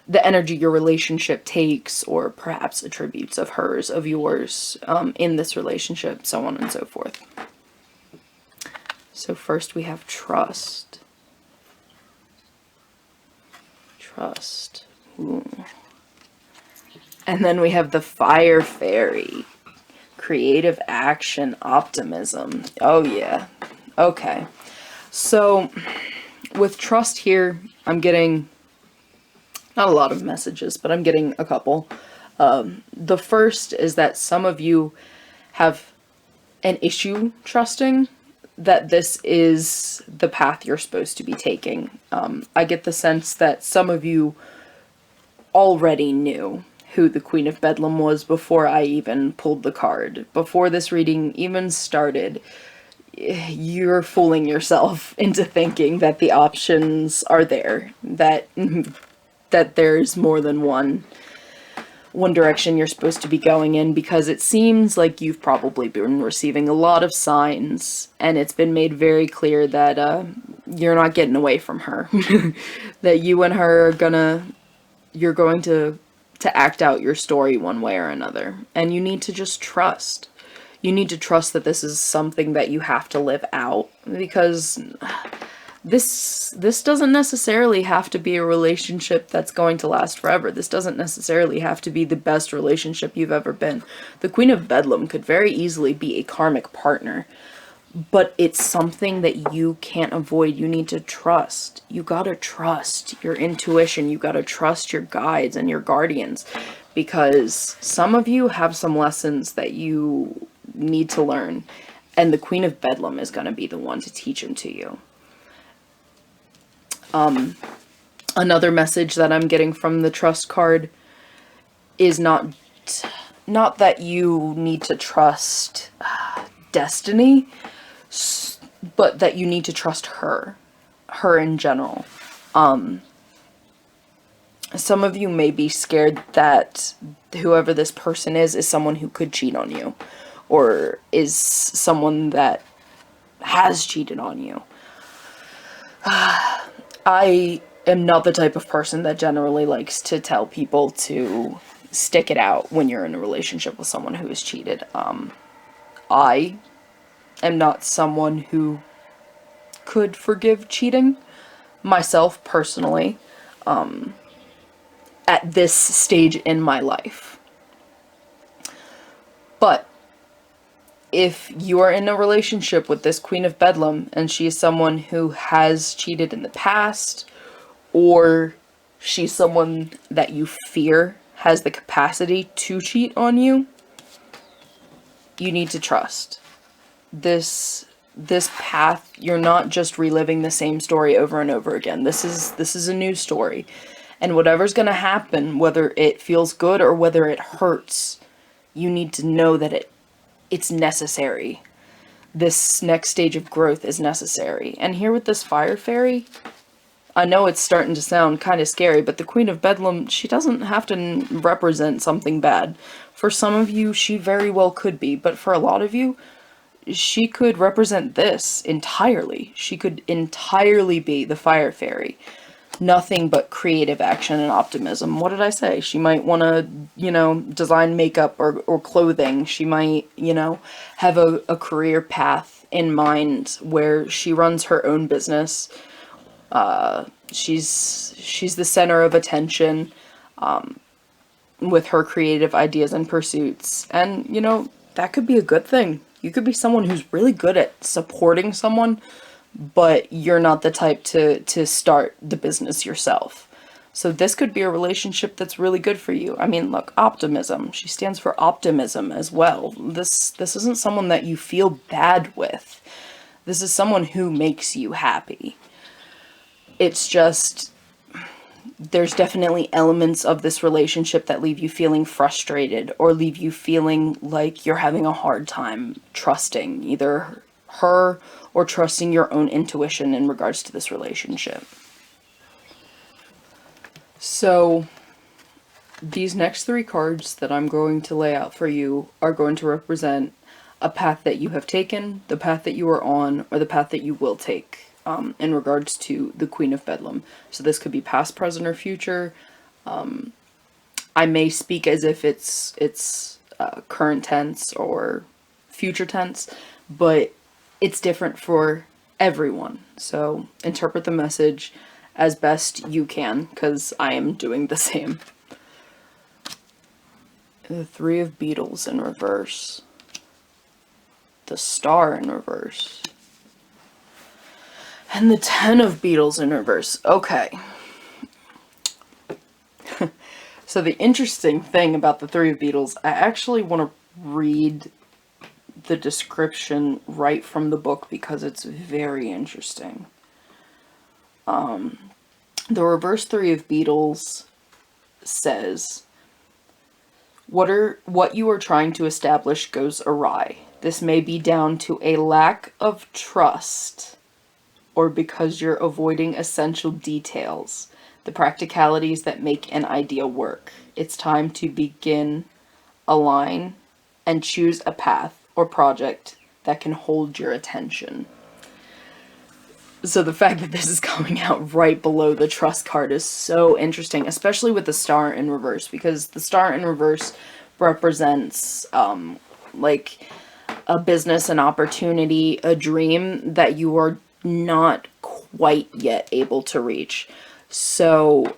The energy your relationship takes, or perhaps attributes of hers, of yours, in this relationship, so on and so forth. So first we have trust. Trust. Ooh. And then we have the Fire Fairy. Creative action, optimism. Oh yeah. Okay. So with trust here, I'm getting not a lot of messages, but I'm getting a couple. The first is that some of you have an issue trusting that this is the path you're supposed to be taking. I get the sense that some of you already knew who the Queen of Bedlam was before I even pulled the card. Before this reading even started, you're fooling yourself into thinking that the options are there, that there's more than one direction you're supposed to be going in, because it seems like you've probably been receiving a lot of signs, and it's been made very clear that you're not getting away from her. That you and her are you're going to act out your story one way or another, and you need to just trust. You need to trust that this is something that you have to live out, because this doesn't necessarily have to be a relationship that's going to last forever. This doesn't necessarily have to be the best relationship you've ever been. The Queen of Bedlam could very easily be a karmic partner, but it's something that you can't avoid. You need to trust. You gotta trust your intuition. You gotta trust your guides and your guardians, because some of you have some lessons that you need to learn, and the Queen of Bedlam is gonna be the one to teach them to you. Another message that I'm getting from the trust card is not that you need to trust destiny, but that you need to trust her in general. Some of you may be scared that whoever this person is someone who could cheat on you, or is someone that has cheated on you. I am not the type of person that generally likes to tell people to stick it out when you're in a relationship with someone who has cheated. I am not someone who could forgive cheating myself personally, at this stage in my life. But if you are in a relationship with this Queen of Bedlam and she is someone who has cheated in the past, or she's someone that you fear has the capacity to cheat on you, you need to trust. This path, you're not just reliving the same story over and over again. This is a new story. And whatever's going to happen, whether it feels good or whether it hurts, you need to know that it's necessary. This next stage of growth is necessary. And here with this Fire Fairy, I know it's starting to sound kind of scary, but the Queen of Bedlam, she doesn't have to represent something bad. For some of you, she very well could be, but for a lot of you, she could represent this entirely. She could entirely be the Fire Fairy. Nothing but creative action and optimism. What did I say? She might want to, design makeup or clothing. She might, have a career path in mind where she runs her own business. She's the center of attention, with her creative ideas and pursuits. And, that could be a good thing. You could be someone who's really good at supporting someone, but you're not the type to start the business yourself. So this could be a relationship that's really good for you. I mean, look, optimism. She stands for optimism as well. This isn't someone that you feel bad with. This is someone who makes you happy. It's just, there's definitely elements of this relationship that leave you feeling frustrated, or leave you feeling like you're having a hard time trusting either her or trusting your own intuition in regards to this relationship. So these next three cards that I'm going to lay out for you are going to represent a path that you have taken, the path that you are on, or the path that you will take in regards to the Queen of Bedlam. So this could be past, present, or future. I may speak as if it's current tense or future tense, but it's different for everyone. So interpret the message as best you can, because I am doing the same. The Three of Beetles in reverse. The Star in reverse. And the Ten of Beetles in reverse. Okay. So the interesting thing about the Three of Beetles, I actually want to read the description right from the book because it's very interesting. The reverse Three of Beetles says, what you are trying to establish goes awry. This may be down to a lack of trust or because you're avoiding essential details, the practicalities that make an idea work. It's time to begin, align, and choose a path or project that can hold your attention. So the fact that this is coming out right below the trust card is so interesting, especially with the Star in reverse, because the Star in reverse represents like a business, an opportunity, a dream that you are not quite yet able to reach. So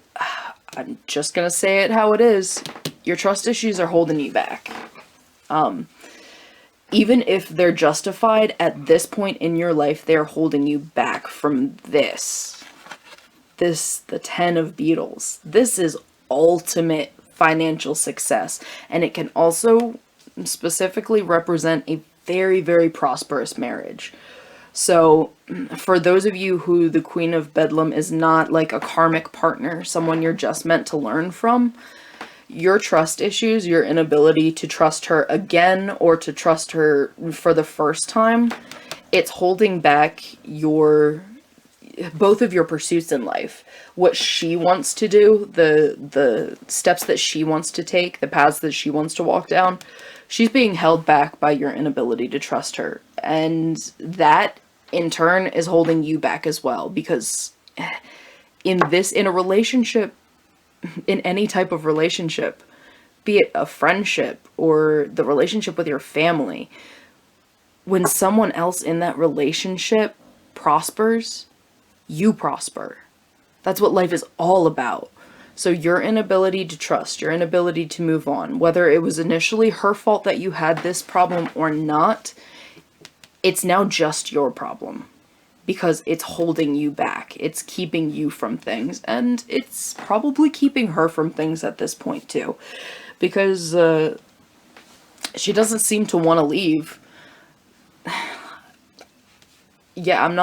I'm just gonna say it how it is. Your trust issues are holding you back. Even if they're justified at this point in your life, they're holding you back from this. The Ten of Beetles. This is ultimate financial success. And it can also specifically represent a very, very prosperous marriage. So for those of you who the Queen of Bedlam is not like a karmic partner, someone you're just meant to learn from, your trust issues, your inability to trust her again or to trust her for the first time, it's holding back both of your pursuits in life. What she wants to do, the steps that she wants to take, the paths that she wants to walk down, she's being held back by your inability to trust her. And that in turn is holding you back as well, because in a relationship, in any type of relationship, be it a friendship or the relationship with your family, when someone else in that relationship prospers, you prosper. That's what life is all about. So your inability to trust, your inability to move on, whether it was initially her fault that you had this problem or not, it's now just your problem. Because it's holding you back. It's keeping you from things. And it's probably keeping her from things at this point too. Because she doesn't seem to want to leave. Yeah, I'm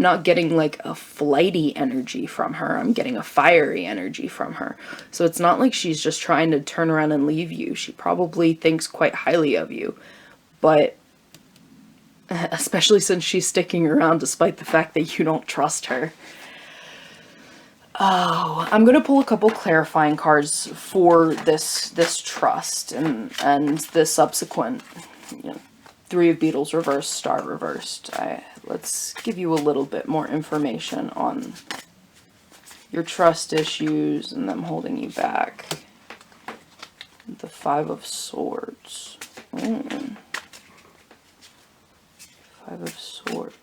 not getting like a flighty energy from her. I'm getting a fiery energy from her. So it's not like she's just trying to turn around and leave you. She probably thinks quite highly of you. But especially since she's sticking around despite the fact that you don't trust her. Oh, I'm going to pull a couple clarifying cards for this trust and the subsequent, Three of Beetles reversed, Star reversed. Let's give you a little bit more information on your trust issues and them holding you back. The Five of Swords. Five of Swords.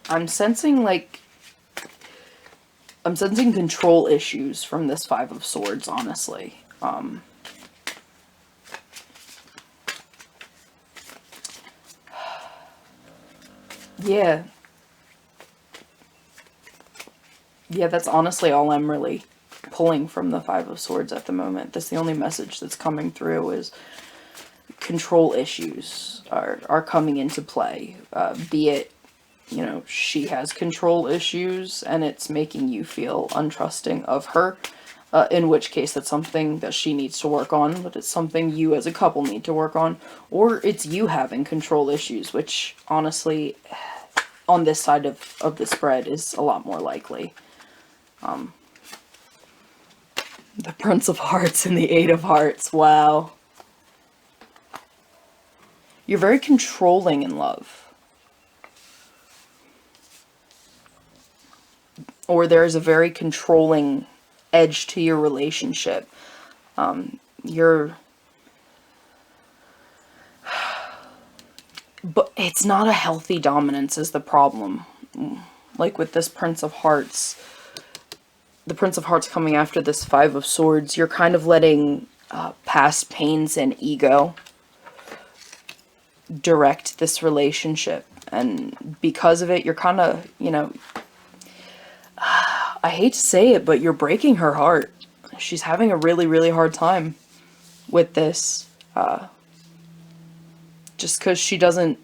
I'm sensing control issues from this Five of Swords, honestly. Yeah. Yeah, that's honestly all I'm really pulling from the Five of Swords at the moment. That's the only message that's coming through, is control issues are coming into play. Be it, she has control issues and it's making you feel untrusting of her, in which case that's something that she needs to work on, but it's something you as a couple need to work on. Or it's you having control issues, which honestly on this side of the spread is a lot more likely. The Prince of Hearts and the Eight of Hearts. Wow. You're very controlling in love. Or there's a very controlling edge to your relationship. But it's not a healthy dominance is the problem. Like with this Prince of Hearts, the Prince of Hearts coming after this Five of Swords, you're kind of letting past pains and ego direct this relationship. And because of it, you're kind of, you know, I hate to say it, but you're breaking her heart. She's having a really, really hard time with this. Just because she doesn't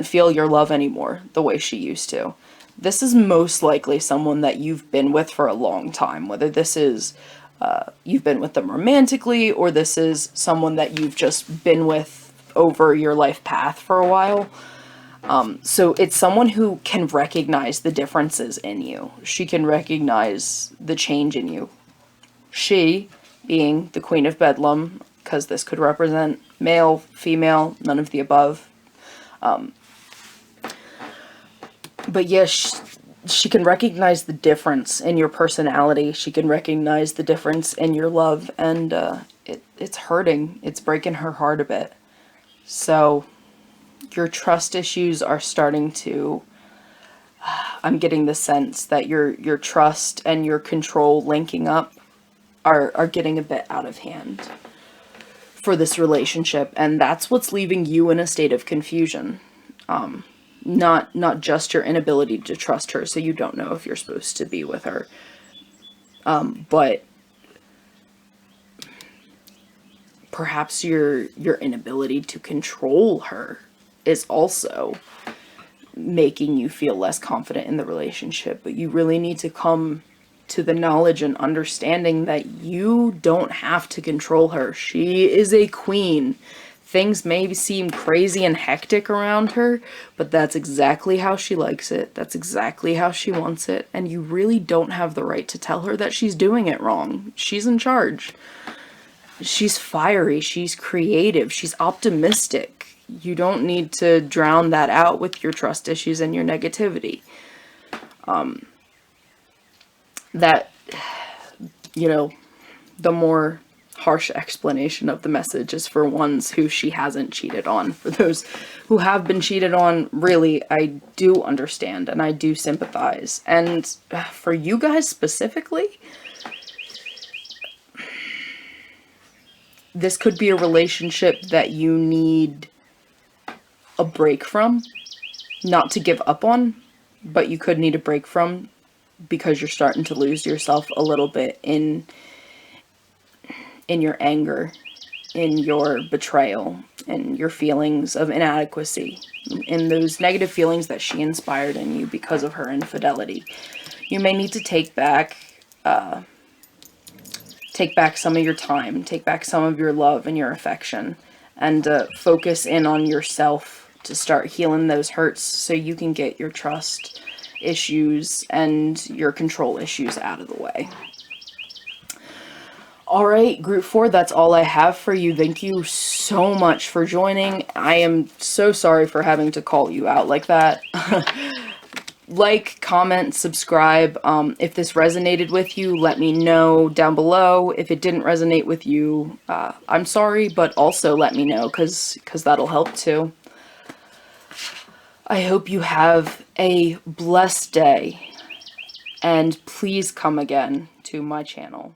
feel your love anymore the way she used to. This is most likely someone that you've been with for a long time, whether this is you've been with them romantically, or this is someone that you've just been with over your life path for a while. So it's someone who can recognize the differences in you. She can recognize the change in you. She, being the Queen of Bedlam, because this could represent male, female, none of the above. But yes, she can recognize the difference in your personality. She can recognize the difference in your love, and it's hurting. It's breaking her heart a bit. So your trust issues are starting to... I'm getting the sense that your trust and your control linking up are getting a bit out of hand for this relationship, and that's what's leaving you in a state of confusion. Not just your inability to trust her, so you don't know if you're supposed to be with her, but perhaps your inability to control her is also making you feel less confident in the relationship. But you really need to come to the knowledge and understanding that you don't have to control her. She is a queen. Things may seem crazy and hectic around her, but that's exactly how she likes it. That's exactly how she wants it. And you really don't have the right to tell her that she's doing it wrong. She's in charge. She's fiery. She's creative. She's optimistic. You don't need to drown that out with your trust issues and your negativity. That, you know, the more harsh explanation of the message is for ones who she hasn't cheated on. For those who have been cheated on, really, I do understand and I do sympathize. And for you guys specifically, this could be a relationship that you need a break from, not to give up on, but you could need a break from, because you're starting to lose yourself a little bit in your anger, in your betrayal, in your feelings of inadequacy, in those negative feelings that she inspired in you because of her infidelity. You may need to take back some of your time, take back some of your love and your affection, and focus in on yourself to start healing those hurts so you can get your trust issues and your control issues out of the way. Alright, Group 4, that's all I have for you. Thank you so much for joining. I am so sorry for having to call you out like that. Like, comment, subscribe. If this resonated with you, let me know down below. If it didn't resonate with you, I'm sorry, but also let me know, because that'll help too. I hope you have a blessed day, and please come again to my channel.